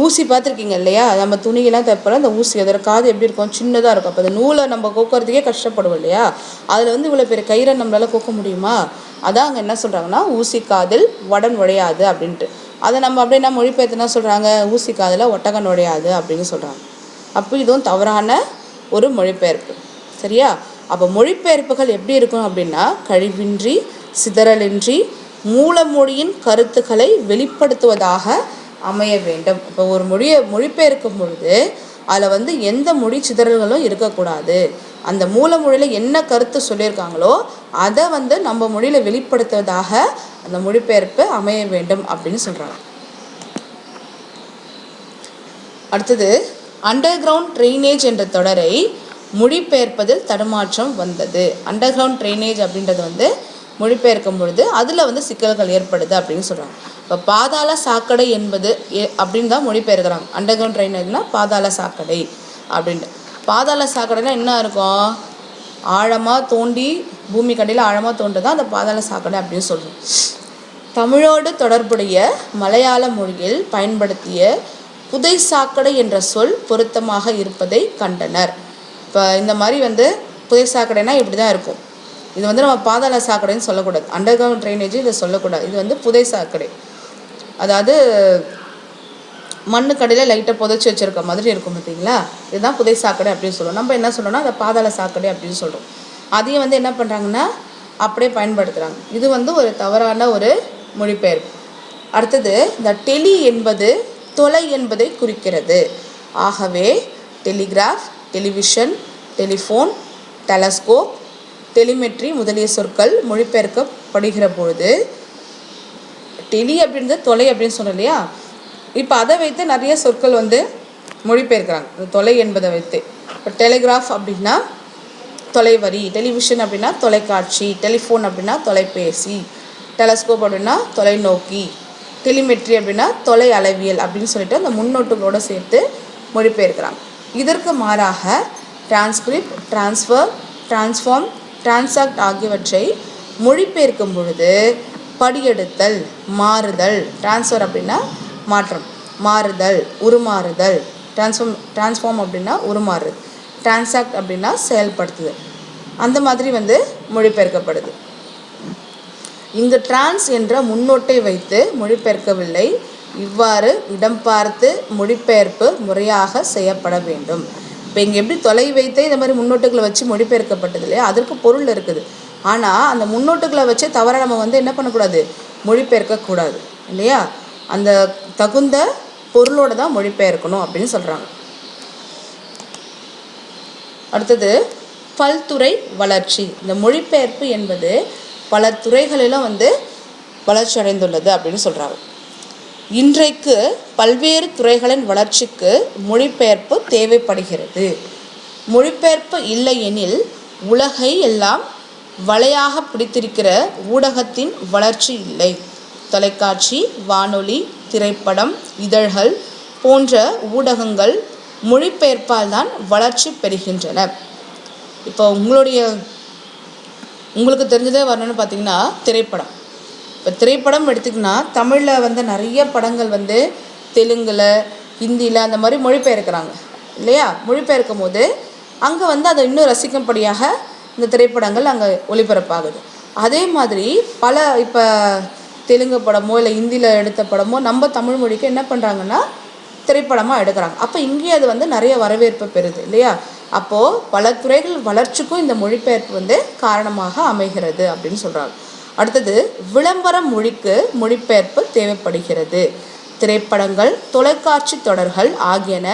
ஊசி பார்த்துருக்கீங்க இல்லையா, நம்ம துணியெல்லாம் தைப்போம், அந்த ஊசி அதோட காது எப்படி இருக்கும், சின்னதாக இருக்கும். அப்போ அந்த நூலை நம்ம கோக்கிறதுக்கே கஷ்டப்படுவோம் இல்லையா. அதில் வந்து இவ்வளோ பெரிய கயிறை நம்மளால் கோக்க முடியுமா. அதான் அங்கே என்ன சொல்கிறாங்கன்னா ஊசி காதில் வடம் நுழையாது அப்படின்ட்டு. அதை நம்ம அப்படியே என்ன மொழிபெயர்த்துனா சொல்கிறாங்க, ஊசி காதில் ஒட்டகம் நுழையாது அப்படின்னு சொல்கிறாங்க. அப்போ இதுவும் தவறான ஒரு மொழிபெயர்ப்பு சரியா. அப்போ மொழிபெயர்ப்புகள் எப்படி இருக்கும் அப்படின்னா கழிவின்றி, சிதறலின்றி, மூலமொழியின் கருத்துக்களை வெளிப்படுத்துவதாக அமைய வேண்டும். இப்போ ஒரு மொழிபெயர்க்கும் பொழுது அதில் வந்து எந்த மொழி சிதறல்களும் இருக்கக்கூடாது. அந்த மூல மொழியில் என்ன கருத்து சொல்லியிருக்காங்களோ அதை வந்து நம்ம மொழியில் வெளிப்படுத்துவதாக அந்த மொழிபெயர்ப்பு அமைய வேண்டும் அப்படின்னு சொல்கிறாங்க. அடுத்தது அண்டர் கிரவுண்ட் ட்ரெயினேஜ் என்ற தொடரை மொழிபெயர்ப்பதில் தடுமாற்றம் வந்தது. அண்டர் கிரவுண்ட் ட்ரெயினேஜ் அப்படின்றது வந்து மொழிபெயர்க்கும் பொழுது அதில் வந்து சிக்கல்கள் ஏற்படுது அப்படின்னு சொல்கிறாங்க. இப்போ பாதாள சாக்கடை என்பது அப்படின்னு தான் மொழிபெயர்க்கிறாங்க. அண்டர் கிரவுண்ட் ட்ரெயினேஜ்னால் பாதாள சாக்கடை அப்படின்ட்டு. பாதாள சாக்கடைனா என்ன இருக்கும், ஆழமாக தோண்டி பூமி கடையில் ஆழமாக தோண்டி தான் அந்த பாதாள சாக்கடை அப்படின்னு சொல்கிறோம். தமிழோடு தொடர்புடைய மலையாள மொழியில் பயன்படுத்திய புதை சாக்கடை என்ற சொல் பொருத்தமாக இருப்பதை கண்டனர். இப்போ இந்த மாதிரி வந்து புதை சாக்கடைனா இப்படி தான் இருக்கும். இது வந்து நம்ம பாதாள சாக்கடைன்னு சொல்லக்கூடாது, அண்டர் கிரவுண்ட் ட்ரைனேஜ் இதை சொல்லக்கூடாது. இது வந்து புதை சாக்கடை, அதாவது மண்ணு கடையில் லைட்டாக புதைச்சி வச்சுருக்க மாதிரி இருக்கும் பார்த்தீங்களா, இதுதான் புதை சாக்கடை அப்படின்னு சொல்லுவோம். நம்ம என்ன சொல்கிறோம்னா அதை பாதாள சாக்கடை அப்படின்னு சொல்கிறோம். அதையும் வந்து என்ன பண்ணுறாங்கன்னா அப்படியே பயன்படுத்துகிறாங்க. இது வந்து ஒரு தவறான ஒரு மொழிபெயர்ப்பு. அடுத்தது இந்த டெலி என்பது தொலை என்பதை குறிக்கிறது. ஆகவே telegraph, television, telephone, telescope, telemetry முதலிய சொற்கள் மொழிபெயர்க்கப்படுகிற பொழுது டெலி அப்படின்றது தொலை அப்படின்னு சொன்னோம் இல்லையா. இப்போ அதை வைத்து நிறைய சொற்கள் வந்து மொழிபெயர்க்கிறாங்க தொலை என்பதை வைத்து. இப்போ டெலிகிராஃப் அப்படின்னா தொலைவரி, டெலிவிஷன் அப்படின்னா தொலைக்காட்சி, டெலிஃபோன் அப்படின்னா தொலைபேசி, டெலஸ்கோப் அப்படின்னா தொலைநோக்கி, டெலிமெட்ரி அப்படின்னா தொலை அளவியல் அப்படின்னு சொல்லிட்டு அந்த முன்னோட்டுகளோடு சேர்த்து மொழிபெயர்க்கிறாங்க. இதற்கு மாறாக டிரான்ஸ்கிரிப்ட், டிரான்ஸ்ஃபர், டிரான்ஸ்ஃபார்ம், டிரான்சாக்ட் ஆகியவற்றை மொழிபெயர்க்கும் பொழுது படியெடுத்தல், மாறுதல், டிரான்ஸ்ஃபர் அப்படின்னா மாற்றம், மாறுதல், உருமாறுதல், டிரான்ஸ்ஃபார்ம் அப்படின்னா உருமாறுது, டிரான்சாக்ட் அப்படின்னா செயல்படுத்துது, அந்த மாதிரி வந்து மொழிபெயர்க்கப்படுது. இங்கு டிரான்ஸ் என்ற முன்னோட்டை வைத்து மொழிபெயர்க்கவில்லை. இவ்வாறு இடம் பார்த்து மொழிபெயர்ப்பு முறையாக செய்யப்பட வேண்டும். இப்போ இங்கே எப்படி தொலை வைத்தே இந்த மாதிரி முன்னோட்டுகளை வச்சு மொழிபெயர்க்கப்பட்டது இல்லையா, அதற்கு பொருள் இருக்குது. ஆனால் அந்த முன்னோட்டுகளை வச்சு தவிர நம்ம என்ன பண்ணக்கூடாது, மொழிபெயர்க்கக்கூடாது இல்லையா. அந்த தகுந்த பொருளோடு தான் மொழிபெயர்க்கணும் அப்படின்னு சொல்கிறாங்க. அடுத்தது பல்துறை வளர்ச்சி. இந்த மொழிபெயர்ப்பு என்பது பல துறைகளிலும் வளர்ச்சி அடைந்துள்ளது அப்படின்னு சொல்கிறாங்க. இன்றைக்கு பல்வேறு துறைகளின் வளர்ச்சிக்கு மொழிபெயர்ப்பு தேவைப்படுகிறது. மொழிபெயர்ப்பு இல்லை எனில் உலகை எல்லாம் வலையாக பிடித்திருக்கிற ஊடகத்தின் வளர்ச்சி இல்லை. தொலைக்காட்சி, வானொலி, திரைப்படம், இதழ்கள் போன்ற ஊடகங்கள் மொழிபெயர்ப்பால் தான் வளர்ச்சி பெறுகின்றன. இப்போ உங்களுக்கு தெரிஞ்சதே வரணும்னு பார்த்தீங்கன்னா திரைப்படம். இப்போ திரைப்படம் எடுத்திங்கன்னா தமிழில் நிறைய படங்கள் தெலுங்கில், ஹிந்தியில் அந்த மாதிரி மொழிபெயர்க்கிறாங்க இல்லையா. மொழிபெயர்க்கும் போது அங்கே அதை இன்னும் ரசிக்கும்படியாக இந்த திரைப்படங்கள் அங்கே ஒளிபரப்பாகுது. அதே மாதிரி பல இப்போ தெலுங்கு படமோ இல்லை ஹிந்தியில் எடுத்த படமோ நம்ம தமிழ் மொழிக்கு என்ன பண்ணுறாங்கன்னா திரைப்படமாக எடுக்கிறாங்க. அப்போ இங்கே அது நிறைய வரவேற்பு பெறுது இல்லையா. அப்போது பல துறைகள் வளர்ச்சிக்கும் இந்த மொழிபெயர்ப்பு காரணமாக அமைகிறது அப்படின்னு சொல்கிறாங்க. அடுத்தது விளம்பர மொழிக்கு மொழிபெயர்ப்பு தேவைப்படுகிறது. திரைப்படங்கள், தொலைக்காட்சி தொடர்கள் ஆகியன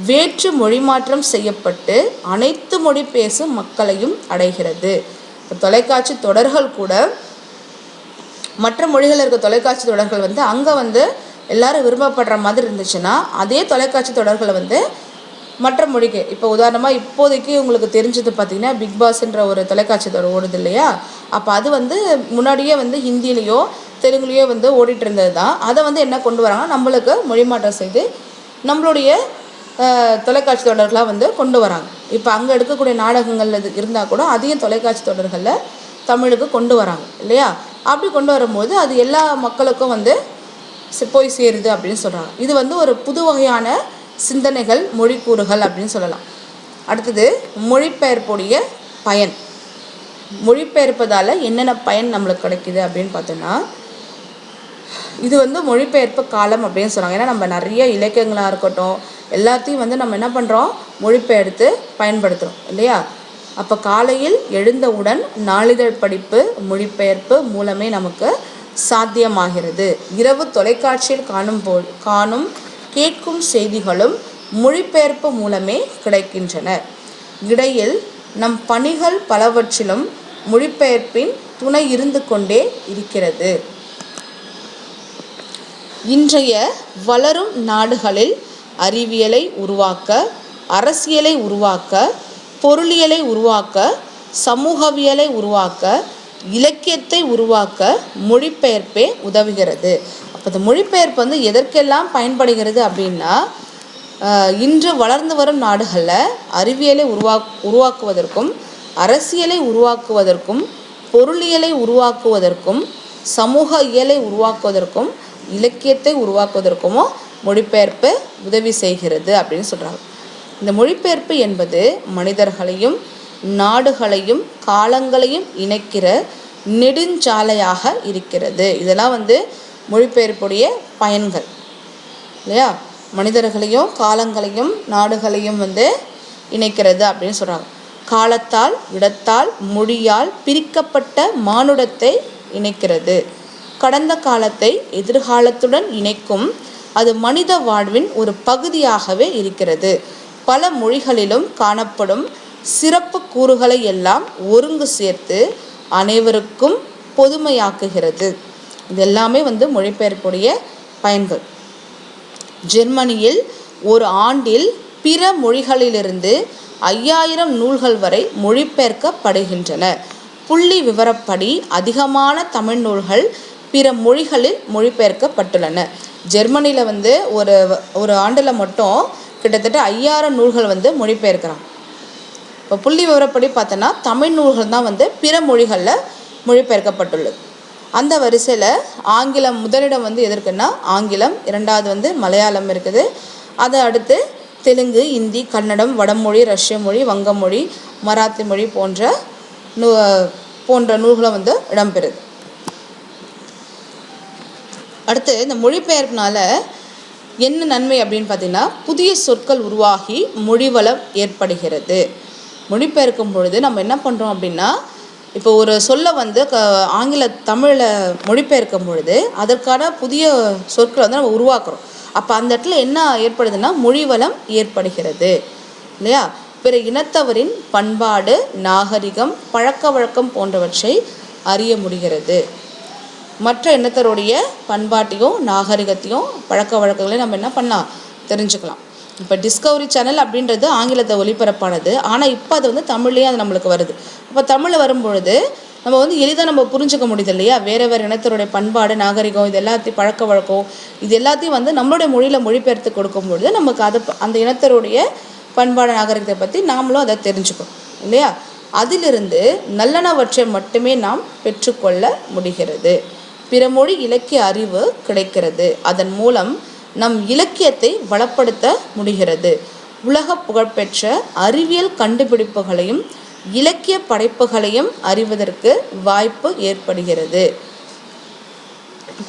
வேற்று மொழிமாற்றம் செய்யப்பட்டு அனைத்து மொழி பேசும் மக்களையும் அடைகிறது. இப்போ தொலைக்காட்சி தொடர்கள் கூட மற்ற மொழிகளில் இருக்க தொலைக்காட்சி தொடர்கள் அங்கே எல்லாரும் விரும்பப்படுற மாதிரி இருந்துச்சுன்னா அதே தொலைக்காட்சி தொடர்களை மற்ற மொழிக்கு, இப்போ உதாரணமாக இப்போதைக்கு உங்களுக்கு தெரிஞ்சது பார்த்திங்கன்னா பிக் பாஸ்ன்ற ஒரு தொலைக்காட்சி தொடர் ஓடுது இல்லையா. அப்போ அது முன்னாடியே ஹிந்திலேயோ தெலுங்குலேயோ ஓடிட்டு இருந்தது தான். அதை என்ன கொண்டு வராங்கன்னா நம்மளுக்கு மொழிமாற்றம் செய்து நம்மளுடைய தொலைக்காட்சி தொடர்களாக கொண்டு வராங்க. இப்போ அங்கே எடுக்கக்கூடிய நாடகங்கள் இருந்தால் கூட அதையும் தொலைக்காட்சி தொடர்களில் தமிழுக்கு கொண்டு வராங்க இல்லையா. அப்படி கொண்டு வரும்போது அது எல்லா மக்களுக்கும் போய் சேருது அப்படின்னு சொல்கிறாங்க. இது ஒரு புது வகையான சிந்தனைகள், மொழிக்கூறுகள் அப்படின்னு சொல்லலாம். அடுத்தது மொழிபெயர்ப்புடைய பயன். மொழிபெயர்ப்பதால் என்னென்ன பயன் நம்மளுக்கு கிடைக்குது அப்படின்னு பார்த்தோன்னா, இது மொழிபெயர்ப்பு காலம் அப்படின்னு சொல்கிறாங்க. ஏன்னா நம்ம நிறைய இலக்கியங்களாக இருக்கட்டும் எல்லாத்தையும் நம்ம என்ன பண்ணுறோம், மொழிபெயர்த்து பயன்படுத்துகிறோம் இல்லையா. அப்போ காலையில் எழுந்தவுடன் நாளிதழ் படிப்பு மொழிபெயர்ப்பு மூலமே நமக்கு சாத்தியமாகிறது. இரவு தொலைக்காட்சியில் காணும் கேட்கும் செய்திகளும் மொழிபெயர்ப்பு மூலமே கிடைக்கின்றன. இடையில் நம் பணிகள் பலவற்றிலும் மொழிபெயர்ப்பின் துணை இருந்து கொண்டே இருக்கிறது. இன்றைய வளரும் நாடுகளில் அறிவியலை உருவாக்க, அரசியலை உருவாக்க, பொருளியலை உருவாக்க, சமூகவியலை உருவாக்க, இலக்கியத்தை உருவாக்க மொழிபெயர்ப்பே உதவுகிறது. அப்போ இந்த மொழிபெயர்ப்பு எதற்கெல்லாம் பயன்படுகிறது அப்படின்னா, இன்று வளர்ந்து வரும் நாடுகளில் அறிவியலை உருவாக்குவதற்கும், அரசியலை உருவாக்குவதற்கும், பொருளியலை உருவாக்குவதற்கும், சமூக இயலை உருவாக்குவதற்கும், இலக்கியத்தை உருவாக்குவதற்கும் மொழிபெயர்ப்பு உதவி செய்கிறது அப்படின்னு சொல்கிறாங்க. இந்த மொழிபெயர்ப்பு என்பது மனிதர்களையும் நாடுகளையும் காலங்களையும் இணைக்கிற நெடுஞ்சாலையாக இருக்கிறது. இதெல்லாம் மொழிபெயர்ப்புடைய பயன்கள் இல்லையா. மனிதர்களையும் காலங்களையும் நாடுகளையும் இணைக்கிறது அப்படின்னு சொல்கிறாங்க. காலத்தால், இடத்தால், மொழியால் பிரிக்கப்பட்ட மானுடத்தை இணைக்கிறது. கடந்த காலத்தை எதிர்காலத்துடன் இணைக்கும். அது மனித வாழ்வின் ஒரு பகுதியாகவே இருக்கிறது. பல மொழிகளிலும் காணப்படும் சிறப்பு கூறுகளை எல்லாம் ஒருங்கு சேர்த்து அனைவருக்கும் பொதுமையாக்குகிறது. இது எல்லாமே மொழிபெயர்ப்புடைய பயன்கள். ஜெர்மனியில் ஒரு ஆண்டில் பிற மொழிகளிலிருந்து 5000 நூல்கள் வரை மொழிபெயர்க்கப்படுகின்றன. புள்ளி விவரப்படி அதிகமான தமிழ் நூல்கள் பிற மொழிகளில் மொழிபெயர்க்கப்பட்டுள்ளன. ஜெர்மனியில் ஒரு ஆண்டில் மட்டும் கிட்டத்தட்ட 5000 நூல்கள் மொழிபெயர்க்கிறாங்க. இப்போ புள்ளி விவரப்படி பார்த்தோன்னா தமிழ் நூல்கள் தான் பிற மொழிகளில் மொழிபெயர்க்கப்பட்டுள்ளது. அந்த வரிசையில் ஆங்கிலம் முதலிடம் எதற்குன்னா ஆங்கிலம், இரண்டாவது மலையாளம் இருக்குது. அதை அடுத்து தெலுங்கு, இந்தி, கன்னடம், வடமொழி, ரஷ்ய மொழி, வங்க மொழி, மராத்தி மொழி போன்ற நூல்களும் இடம்பெறுது. அடுத்து இந்த மொழிபெயர்ப்பினால என்ன நன்மை அப்படின்னு பார்த்தீங்கன்னா, புதிய சொற்கள் உருவாகி மொழிவளம் ஏற்படுகிறது. மொழிபெயர்க்கும் பொழுது நம்ம என்ன பண்ணுறோம் அப்படின்னா, இப்போ ஒரு சொல்ல வந்து தமிழில் மொழிபெயர்க்கும் பொழுது அதற்கான புதிய சொற்களை வந்து நம்ம உருவாக்குறோம். அப்போ அந்த இடத்துல என்ன ஏற்படுதுன்னா மொழிவளம் ஏற்படுகிறது இல்லையா? பிற இனத்தவரின் பண்பாடு, நாகரிகம், பழக்க வழக்கம் போன்றவற்றை அறிய முடிகிறது. மற்ற இனத்தருடைய பண்பாட்டையும் நாகரிகத்தையும் பழக்க வழக்கங்களையும் நம்ம என்ன பண்ணலாம், தெரிஞ்சுக்கலாம். இப்போ டிஸ்கவரி சேனல் அப்படின்றது ஆங்கிலத்தை ஒளிபரப்பானது, ஆனால் இப்போ அது வந்து தமிழ்லேயே அது நம்மளுக்கு வருது. அப்போ தமிழில் வரும்பொழுது நம்ம வந்து எளிதாக நம்ம புரிஞ்சுக்க முடியுது இல்லையா? வேறு வேறு இனத்தருடைய பண்பாடு, நாகரிகம், இது எல்லாத்தையும் பழக்க வழக்கம் இது எல்லாத்தையும் வந்து நம்மளுடைய மொழியில் மொழிபெயர்த்து கொடுக்கும்பொழுது நமக்கு அந்த இனத்தருடைய பண்பாடு நாகரிகத்தை பற்றி நாமளும் அதை தெரிஞ்சுக்கணும் இல்லையா? அதிலிருந்து நல்லனவற்றை மட்டுமே நாம் பெற்றுக்கொள்ள முடிகிறது. பிற மொழி இலக்கிய அறிவு கிடைக்கிறது. அதன் மூலம் நம் இலக்கியத்தை வளப்படுத்த முடிகிறது. உலக புகழ்பெற்ற அறிவியல் கண்டுபிடிப்புகளையும் இலக்கிய படைப்புகளையும் அறிவதற்கு வாய்ப்பு ஏற்படுகிறது.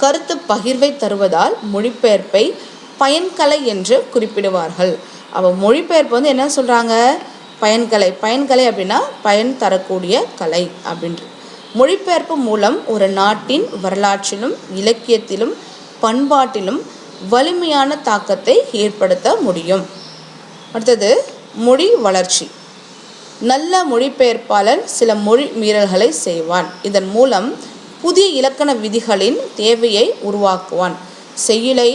கருத்து பகிர்வை தருவதால் மொழிபெயர்ப்பை பயன்கலை என்று குறிப்பிடுவார்கள். அவள் மொழிபெயர்ப்பு வந்து என்ன சொல்கிறாங்க, பயன்கலை. பயன்கலை அப்படின்னா பயன் தரக்கூடிய கலை அப்படின்ட்டு. மொழிபெயர்ப்பு மூலம் ஒரு நாட்டின் வரலாற்றிலும் இலக்கியத்திலும் பண்பாட்டிலும் வலிமையான தாக்கத்தை ஏற்படுத்த முடியும். அடுத்தது மொழி வளர்ச்சி. நல்ல மொழிபெயர்ப்பாளன் சில மொழி மீறல்களை செய்வான். இதன் மூலம் புதிய இலக்கண விதிகளின் தேவையை உருவாக்குவான். செய்யுளை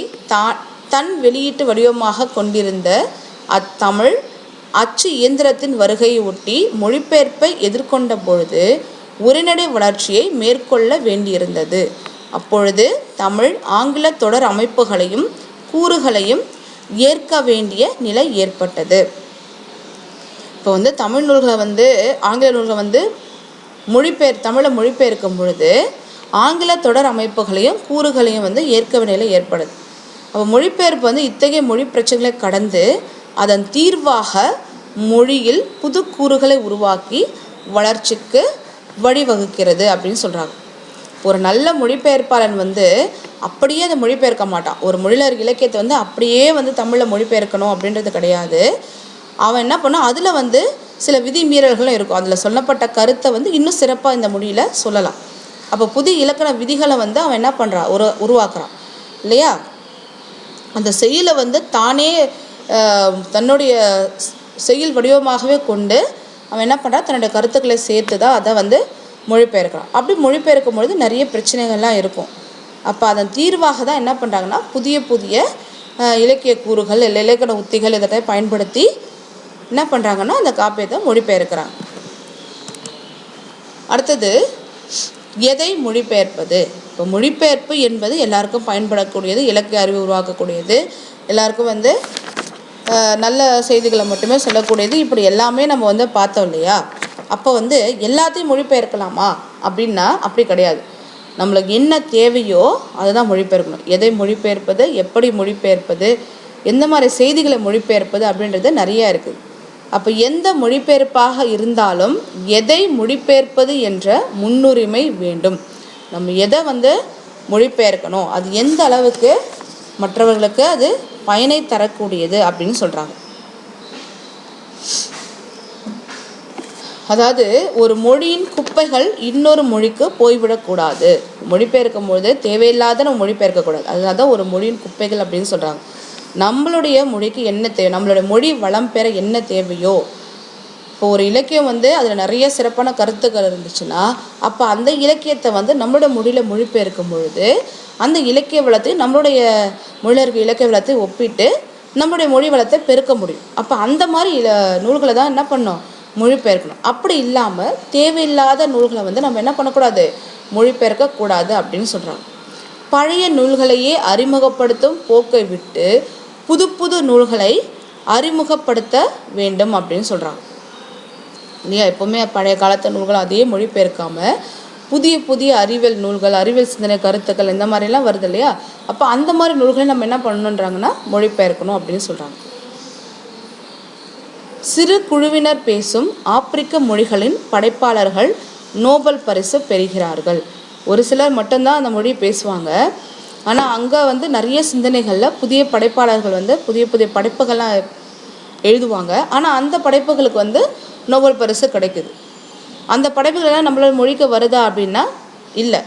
தன் வெளியீட்டு வடிவமாக கொண்டிருந்த அத்தமிழ் அச்சு இயந்திரத்தின் வருகையை ஒட்டி மொழிபெயர்ப்பை எதிர்கொண்ட பொழுது உரைநடை வளர்ச்சியை மேற்கொள்ள வேண்டியிருந்தது. அப்பொழுது தமிழ் ஆங்கில தொடர் அமைப்புகளையும் கூறுகளையும் ஏற்க வேண்டிய நிலை ஏற்பட்டது. இப்போ வந்து தமிழ் நூல்களை வந்து ஆங்கில நூல்களை வந்து தமிழை மொழிபெயர்க்கும் பொழுது ஆங்கில தொடர் அமைப்புகளையும் கூறுகளையும் வந்து ஏற்க வேண்டிய நிலை ஏற்படுது. அப்போ மொழிபெயர்ப்பு வந்து இத்தகைய மொழி பிரச்சனைகளை கடந்து அதன் தீர்வாக மொழியில் புது கூறுகளை உருவாக்கி வளர்ச்சிக்கு வழிவகுக்கிறது அப்படின்னு சொல்கிறாங்க. ஒரு நல்ல மொழிபெயர்ப்பாளன் வந்து அப்படியே அதை மொழிபெயர்க்க மாட்டான். ஒரு மொழியில் இலக்கியத்தை வந்து அப்படியே வந்து தமிழில் மொழிபெயர்க்கணும் அப்படின்றது கிடையாது. அவன் என்ன பண்ணால் அதில் வந்து சில விதி மீறல்களும் இருக்கும். அதில் சொல்லப்பட்ட கருத்தை வந்து இன்னும் சிறப்பாக இந்த மொழியில் சொல்லலாம். அப்போ புதிய இலக்கண விதிகளை வந்து அவன் என்ன பண்ணுறான், உருவாக்குறான் இல்லையா? அந்த செய்யுளை வந்து தானே தன்னுடைய செய்யுள் வடிவமாகவே கொண்டு அவன் என்ன பண்ணுறான், தன்னுடைய கருத்துக்களை சேர்த்து தான் அதை வந்து மொழிபெயர்க்கிறான். அப்படி மொழிபெயர்க்கும் பொழுது நிறைய பிரச்சனைகள்லாம் இருக்கும். அப்போ அதன் தீர்வாக தான் என்ன பண்ணுறாங்கன்னா புதிய புதிய இலக்கிய கூறுகள் இலக்கண உத்திகள் இதை பயன்படுத்தி என்ன பண்ணுறாங்கன்னா அந்த காப்பியத்தை மொழிபெயர்க்கிறாங்க. அடுத்தது எதை மொழிபெயர்ப்பது. இப்போ மொழிபெயர்ப்பு என்பது எல்லாருக்கும் பயன்படக்கூடியது, இலக்கிய அறிவு உருவாக்கக்கூடியது, எல்லாருக்கும் வந்து நல்ல செய்திகளை மட்டுமே சொல்லக்கூடியது. இப்படி எல்லாமே நம்ம வந்து பார்த்தோம் இல்லையா? அப்போ வந்து எல்லாத்தையும் மொழிபெயர்க்கலாமா அப்படின்னா அப்படி கிடையாது. நம்மளுக்கு என்ன தேவையோ அதை தான் மொழிபெயர்க்கணும். எதை மொழிபெயர்ப்பது, எப்படி மொழிபெயர்ப்பது, எந்த மாதிரி செய்திகளை மொழிபெயர்ப்பது அப்படின்றது நிறையா இருக்குது. அப்போ எந்த மொழிபெயர்ப்பாக இருந்தாலும் எதை மொழிபெயர்ப்பது என்ற முன்னுரிமை வேண்டும். நம்ம எதை வந்து மொழிபெயர்க்கணும், அது எந்த அளவுக்கு மற்றவர்களுக்கு அது பயனை தரக்கூடியது அப்படின்னு சொல்கிறாங்க. அதாவது ஒரு மொழியின் குப்பைகள் இன்னொரு மொழிக்கு போய்விடக்கூடாது. மொழிபெயர்க்கும் பொழுது தேவையில்லாத நம்ம மொழிபெயர்க்கக்கூடாது. அதனால தான் ஒரு மொழியின் குப்பைகள் அப்படின்னு சொல்கிறாங்க. நம்மளுடைய மொழிக்கு என்ன தேவை, நம்மளுடைய மொழி வளம் பெற என்ன தேவையோ, இப்போ ஒரு இலக்கியம் வந்து அதில் நிறைய சிறப்பான கருத்துக்கள் இருந்துச்சுன்னா அப்போ அந்த இலக்கியத்தை வந்து நம்மளோட மொழியில் மொழிபெயர்க்கும் பொழுது அந்த இலக்கிய வளத்தை நம்மளுடைய மொழியில் இருக்க இலக்கிய வளத்தை ஒப்பிட்டு நம்மளுடைய மொழி வளத்தை பெருக்க முடியும். அப்போ அந்த மாதிரி நூல்களை தான் என்ன பண்ணணும், மொழிபெயர்க்கணும். அப்படி இல்லாமல் தேவையில்லாத நூல்களை வந்து நம்ம என்ன பண்ணக்கூடாது, மொழிபெயர்க்கக்கூடாது அப்படின்னு சொல்கிறாங்க. பழைய நூல்களையே அறிமுகப்படுத்தும் போக்கை விட்டு புது புது நூல்களை அறிமுகப்படுத்த வேண்டும் அப்படின்னு சொல்கிறாங்க இல்லையா? எப்போவுமே பழைய காலத்து நூல்கள் அதையே மொழிபெயர்க்காமல் புதிய புதிய அறிவியல் நூல்கள், அறிவியல் சிந்தனை கருத்துக்கள் இந்த மாதிரிலாம் வருது இல்லையா? அப்போ அந்த மாதிரி நூல்களை நம்ம என்ன பண்ணணுன்றாங்கன்னா மொழிபெயர்க்கணும் அப்படின்னு சொல்கிறாங்க. சிறு குழுவினர் பேசும் ஆப்பிரிக்க மொழிகளின் படைப்பாளர்கள் நோபல் பரிசு பெறுகிறார்கள். ஒரு சிலர் மட்டும்தான் அந்த மொழியை பேசுவாங்க. ஆனால் அங்கே வந்து நிறைய சிந்தனைகளில் புதிய படைப்பாளர்கள் வந்து புதிய புதிய படைப்புகள்லாம் எழுதுவாங்க. ஆனால் அந்த படைப்புகளுக்கு வந்து நோபல் பரிசு கிடைக்குது. அந்த படைப்புகளெல்லாம் நம்மளோட மொழிக்கு வருதா அப்படின்னா இல்லை.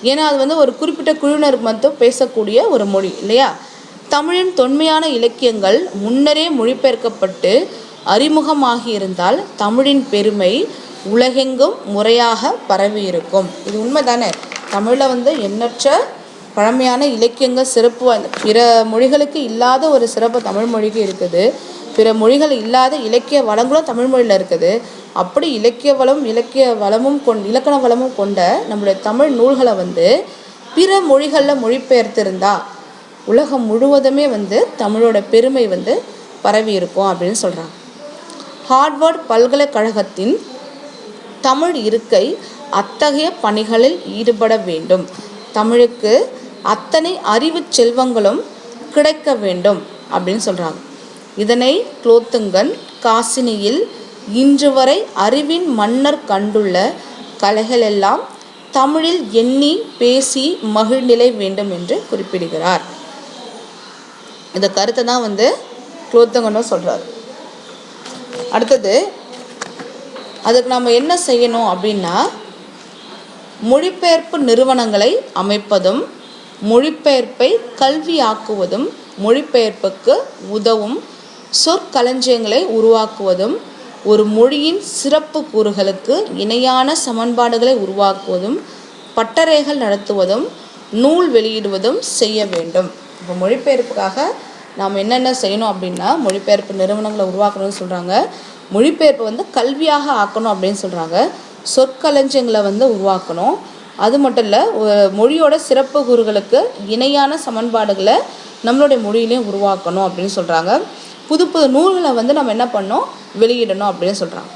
ஏன்னா அது வந்து ஒரு குறிப்பிட்ட குழுவினருக்கு மட்டும் பேசக்கூடிய ஒரு மொழி இல்லையா. தமிழின் தொன்மையான இலக்கியங்கள் முன்னரே மொழிபெயர்க்கப்பட்டு அறிமுகமாகி இருந்தால் தமிழின் பெருமை உலகெங்கும் முறையாக பரவி இருக்கும். இது உண்மை தானே. தமிழில் வந்து எண்ணற்ற பழமையான இலக்கியங்கள் சிறப்பு பிற மொழிகளுக்கு இல்லாத ஒரு சிறப்பு தமிழ் மொழிக்கு இருக்குது. பிற மொழிகள் இல்லாத இலக்கிய வளங்களும் தமிழ் மொழியில் இருக்குது. அப்படி இலக்கிய வளமும் இலக்கண வளமும் கொண்ட நம்மளுடைய தமிழ் நூல்களை வந்து பிற மொழிகளில் மொழிபெயர்த்திருந்தா உலகம் முழுவதுமே வந்து தமிழோட பெருமை வந்து பரவி இருக்கும் அப்படின்னு சொல்கிறாங்க. ஹார்வர்ட் பல்கலைக்கழகத்தின் தமிழ் இருக்கை அத்தகைய பணிகளில் ஈடுபட வேண்டும். தமிழுக்கு அத்தனை அறிவு செல்வங்களும் கிடைக்க வேண்டும் அப்படின்னு சொல்கிறாங்க. இதனை குலோத்துங்கன் காசினியில் இன்று வரை அறிவின் மன்னர் கண்டுள்ள கலைகளெல்லாம் தமிழில் எண்ணி பேசி மகிழ்நிலை வேண்டும் என்று குறிப்பிடுகிறார். இந்த கருத்தை தான் வந்து குலோத்துங்கனும் சொல்கிறார். அடுத்தது அதுக்கு நம்ம என்ன செய்யணும் அப்படின்னா, மொழிபெயர்ப்பு நிறுவனங்களை அமைப்பதும் மொழிபெயர்ப்பை கல்வியாக்குவதும் மொழிபெயர்ப்புக்கு உதவும் சொற்களஞ்சியங்களை உருவாக்குவதும் ஒரு மொழியின் சிறப்பு கூறுகளுக்கு இணையான சமன்பாடுகளை உருவாக்குவதும் பட்டறைகள் நடத்துவதும் நூல் வெளியிடுவதும் செய்ய வேண்டும். இப்போ மொழிபெயர்ப்புக்காக நாம் என்னென்ன செய்யணும் அப்படின்னா, மொழிபெயர்ப்பு நிறுவனங்களை உருவாக்கணும்னு சொல்கிறாங்க. மொழிபெயர்ப்பை வந்து கல்வியாக ஆக்கணும் அப்படின்னு சொல்கிறாங்க. சொற்களஞ்சியங்களை வந்து உருவாக்கணும். அது மட்டும் இல்லை, மொழியோட சிறப்பு கூறுகளுக்கு இணையான சமன்பாடுகளை நம்மளுடைய மொழியிலையும் உருவாக்கணும் அப்படின்னு சொல்கிறாங்க. புது புது நூல்களை வந்து நம்ம என்ன பண்ணோம், வெளியிடணும் அப்படின்னு சொல்கிறாங்க.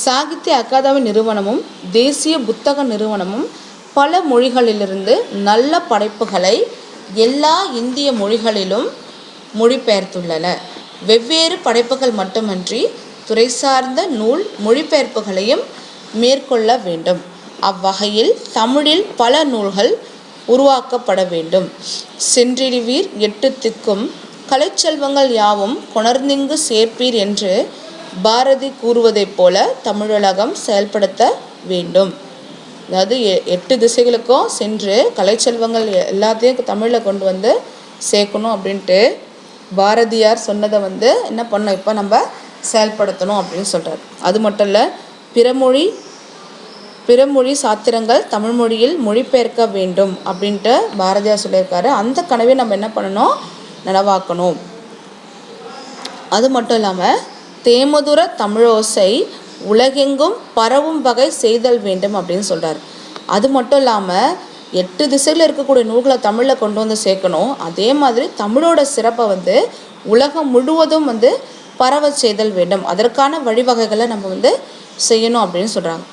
சாகித்ய அகாதமி நிறுவனமும் தேசிய புத்தக நிறுவனமும் பல மொழிகளிலிருந்து நல்ல படைப்புகளை எல்லா இந்திய மொழிகளிலும் மொழிபெயர்த்துள்ளன. வெவ்வேறு படைப்புகள் மட்டுமன்றி துறை சார்ந்த நூல் மொழிபெயர்ப்புகளையும் மேற்கொள்ள வேண்டும். அவ்வகையில் தமிழில் பல நூல்கள் உருவாக்கப்பட வேண்டும். சென்றிடுவீர் எட்டு திக்கும் கலைச்செல்வங்கள் யாவும் கொணர்ந்திங்கு சேர்ப்பீர் என்று பாரதி கூறுவதைப் போல தமிழுலகம் செயல்படுத்த வேண்டும். அதாவது 8 திசைகளுக்கும் சென்று கலைச்செல்வங்கள் எல்லாத்தையும் தமிழில் கொண்டு வந்து சேர்க்கணும் அப்படின்ட்டு பாரதியார் சொன்னதை வந்து என்ன பண்ணோம், இப்போ நம்ம செயல்படுத்தணும் அப்படின்னு சொல்கிறார். அது மட்டும் இல்லை, பிறமொழி சாத்திரங்கள் தமிழ் மொழியில் மொழிபெயர்க்க வேண்டும் அப்படின்ட்டு பாரதியார் சொல்லியிருக்காரு. அந்த கனவை நம்ம என்ன பண்ணணும், நனவாக்கணும். அது மட்டும் இல்லாமல் தேமதுர தமிழோசை உலகெங்கும் பரவும் வகை செய்தல் வேண்டும் அப்படின்னு சொல்கிறார். அது மட்டும் இல்லாமல் 8 திசையில் இருக்கக்கூடிய நூல்களை தமிழில் கொண்டு வந்து சேர்க்கணும். அதே மாதிரி தமிழோட சிறப்பை வந்து உலகம் முழுவதும் வந்து பரவ செய்தல் வேண்டும். அதற்கான வழிவகைகளை நம்ம வந்து செய்யணும் அப்படின்னு சொல்கிறாங்க.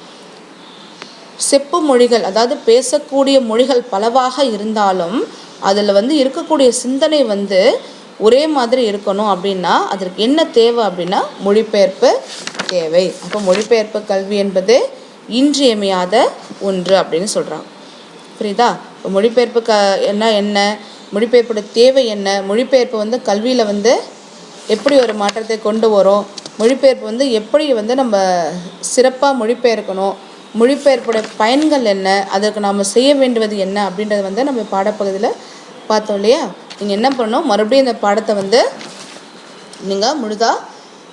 செப்பு மொழிகள், அதாவது பேசக்கூடிய மொழிகள் பலவாக இருந்தாலும் அதில் வந்து இருக்கக்கூடிய சிந்தனை வந்து ஒரே மாதிரி இருக்கணும். அப்படின்னா அதற்கு என்ன தேவை அப்படின்னா மொழிபெயர்ப்பு தேவை. அப்போ மொழிபெயர்ப்பு கல்வி என்பது இன்றியமையாத ஒன்று அப்படின்னு சொல்கிறாங்க. புரியுதா? இப்போ மொழிபெயர்ப்பு என்ன மொழிபெயர்ப்போட தேவை என்ன, மொழிபெயர்ப்பு வந்து கல்வியில் வந்து எப்படி ஒரு மாற்றத்தை கொண்டு வரும், மொழிபெயர்ப்பு வந்து எப்படி வந்து நம்ம சிறப்பாக மொழிபெயர்க்கணும், மொழிபெயர்ப்புடைய பயன்கள் என்ன, அதற்கு நாம் செய்ய வேண்டுவது என்ன அப்படின்றத வந்து நம்ம பாடப்பகுதியில் பார்த்தோம் இல்லையா. நீங்கள் என்ன பண்ணணும், மறுபடியும் இந்த பாடத்தை வந்து நீங்கள் முழுதாக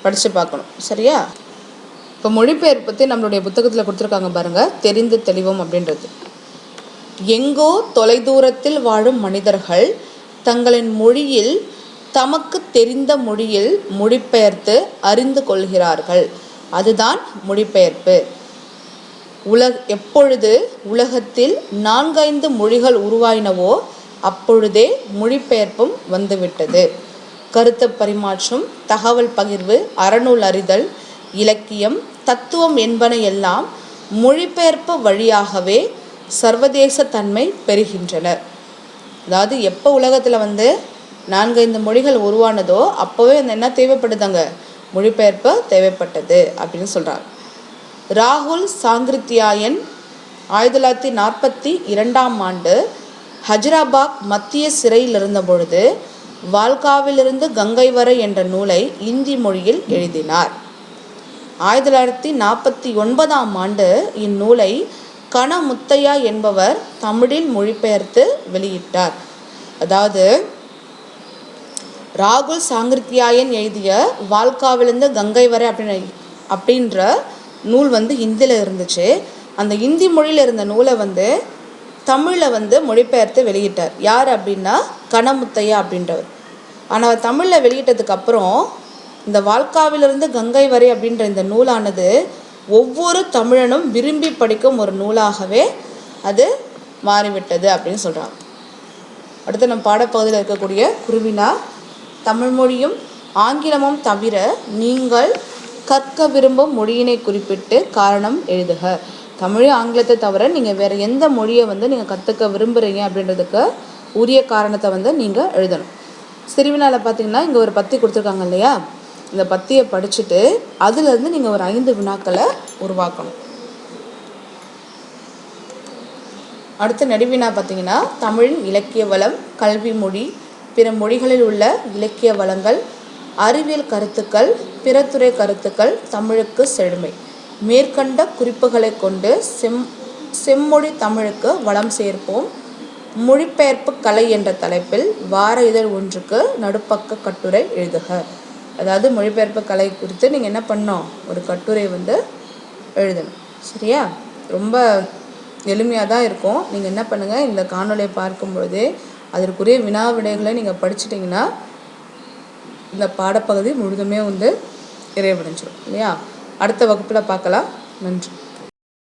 படித்து பார்க்கணும். சரியா? இப்போ மொழிபெயர்ப்பு பற்றி நம்மளுடைய புத்தகத்தில் கொடுத்துருக்காங்க பாருங்கள், தெரிந்து தெளிவோம் அப்படின்றது. எங்கோ தொலைதூரத்தில் வாழும் மனிதர்கள் தங்களின் மொழியில் தமக்கு தெரிந்த மொழியில் மொழிபெயர்த்து அறிந்து கொள்கிறார்கள். அதுதான் மொழிபெயர்ப்பு. எப்பொழுது உலகத்தில் 4-5 மொழிகள் உருவாயினவோ அப்பொழுதே மொழிபெயர்ப்பும் வந்துவிட்டது. கருத்து பரிமாற்றம், தகவல் பகிர்வு, அறநூல் அறிதல், இலக்கியம், தத்துவம் என்பன எல்லாம் மொழிபெயர்ப்பு வழியாகவே சர்வதேச தன்மை பெறுகின்றன. அதாவது எப்போ உலகத்தில் வந்து 4-5 மொழிகள் உருவானதோ அப்போவே என்ன தேவைப்படுதாங்க, மொழிபெயர்ப்பு தேவைப்பட்டது அப்படின்னு சொல்கிறாங்க. ராகுல் சாங்கிருத்தியாயன் 1942 ஆண்டு ஹஜ்ராபாத் மத்திய சிறையில் இருந்த பொழுது வால்காவிலிருந்து கங்கை வரை என்ற நூலை இந்தி மொழியில் எழுதினார். 1949 இந்நூலை கண முத்தையா என்பவர் தமிழில் மொழிபெயர்த்து வெளியிட்டார். அதாவது ராகுல் சாங்கிருத்தியாயன் எழுதிய வால்காவிலிருந்து கங்கை வரை அப்படின்ற நூல் ஹிந்தியில் இருந்துச்சு. அந்த ஹிந்தி மொழியில் இருந்த நூலை தமிழில் மொழிபெயர்த்து வெளியிட்டார். யார் அப்படின்னா கணமுத்தையா அப்படின்றவர். ஆனால் தமிழில் வெளியிட்டதுக்கப்புறம் இந்த வால்காவிலிருந்து கங்கை வரை அப்படின்ற இந்த நூலானது ஒவ்வொரு தமிழனும் விரும்பி படிக்கும் ஒரு நூலாகவே அது மாறிவிட்டது அப்படின்னு சொல்கிறாங்க. அடுத்து நம்ம பாடப்பகுதியில் இருக்கக்கூடிய குருவினா, தமிழ் மொழியும் ஆங்கிலமும் தவிர நீங்கள் கற்க விரும்பும் மொழியினை குறிப்பிட்டு காரணம் எழுதுக. தமிழ் ஆங்கிலத்தை தவிர நீங்கள் வேறு எந்த மொழியை நீங்கள் கற்றுக்க விரும்புகிறீங்க அப்படின்றதுக்கு உரிய காரணத்தை நீங்கள் எழுதணும். சிறுவினால பார்த்தீங்கன்னா இங்கே ஒரு பத்தி கொடுத்துருக்காங்க இல்லையா, இந்த பத்தியை படிச்சுட்டு அதுலேருந்து நீங்கள் ஒரு 5 வினாக்களை உருவாக்கணும். அடுத்த நெடுவினா பார்த்தீங்கன்னா தமிழின் இலக்கிய வளம், கல்வி மொழி, பிற மொழிகளில் உள்ள இலக்கிய வளங்கள், அறிவியல் கருத்துக்கள், பிறத்துறை கருத்துக்கள், தமிழுக்கு செழுமை. மேற்கண்ட குறிப்புகளை கொண்டு செம்மொழி தமிழுக்கு வளம் சேர்ப்போம். மொழிபெயர்ப்பு கலை என்ற தலைப்பில் வார இதழ் ஒன்றுக்கு நடுப்பக்க கட்டுரை எழுதுக. அதாவது மொழிபெயர்ப்பு கலை குறித்து நீங்கள் என்ன பண்ணணும், ஒரு கட்டுரை எழுதணும். சரியா? ரொம்ப எளிமையாக தான் இருக்கும். நீங்கள் என்ன பண்ணுங்கள், இந்த காணொலியை பார்க்கும்பொழுதே அதற்குரிய வினா விடைகளை நீங்கள் படிச்சிட்டிங்கன்னா இந்த பாடப்பகுதி முழுதுமே நிறைவடைஞ்சிடும் இல்லையா? அடுத்த வகுப்பில் பார்க்கலாம். நன்றி.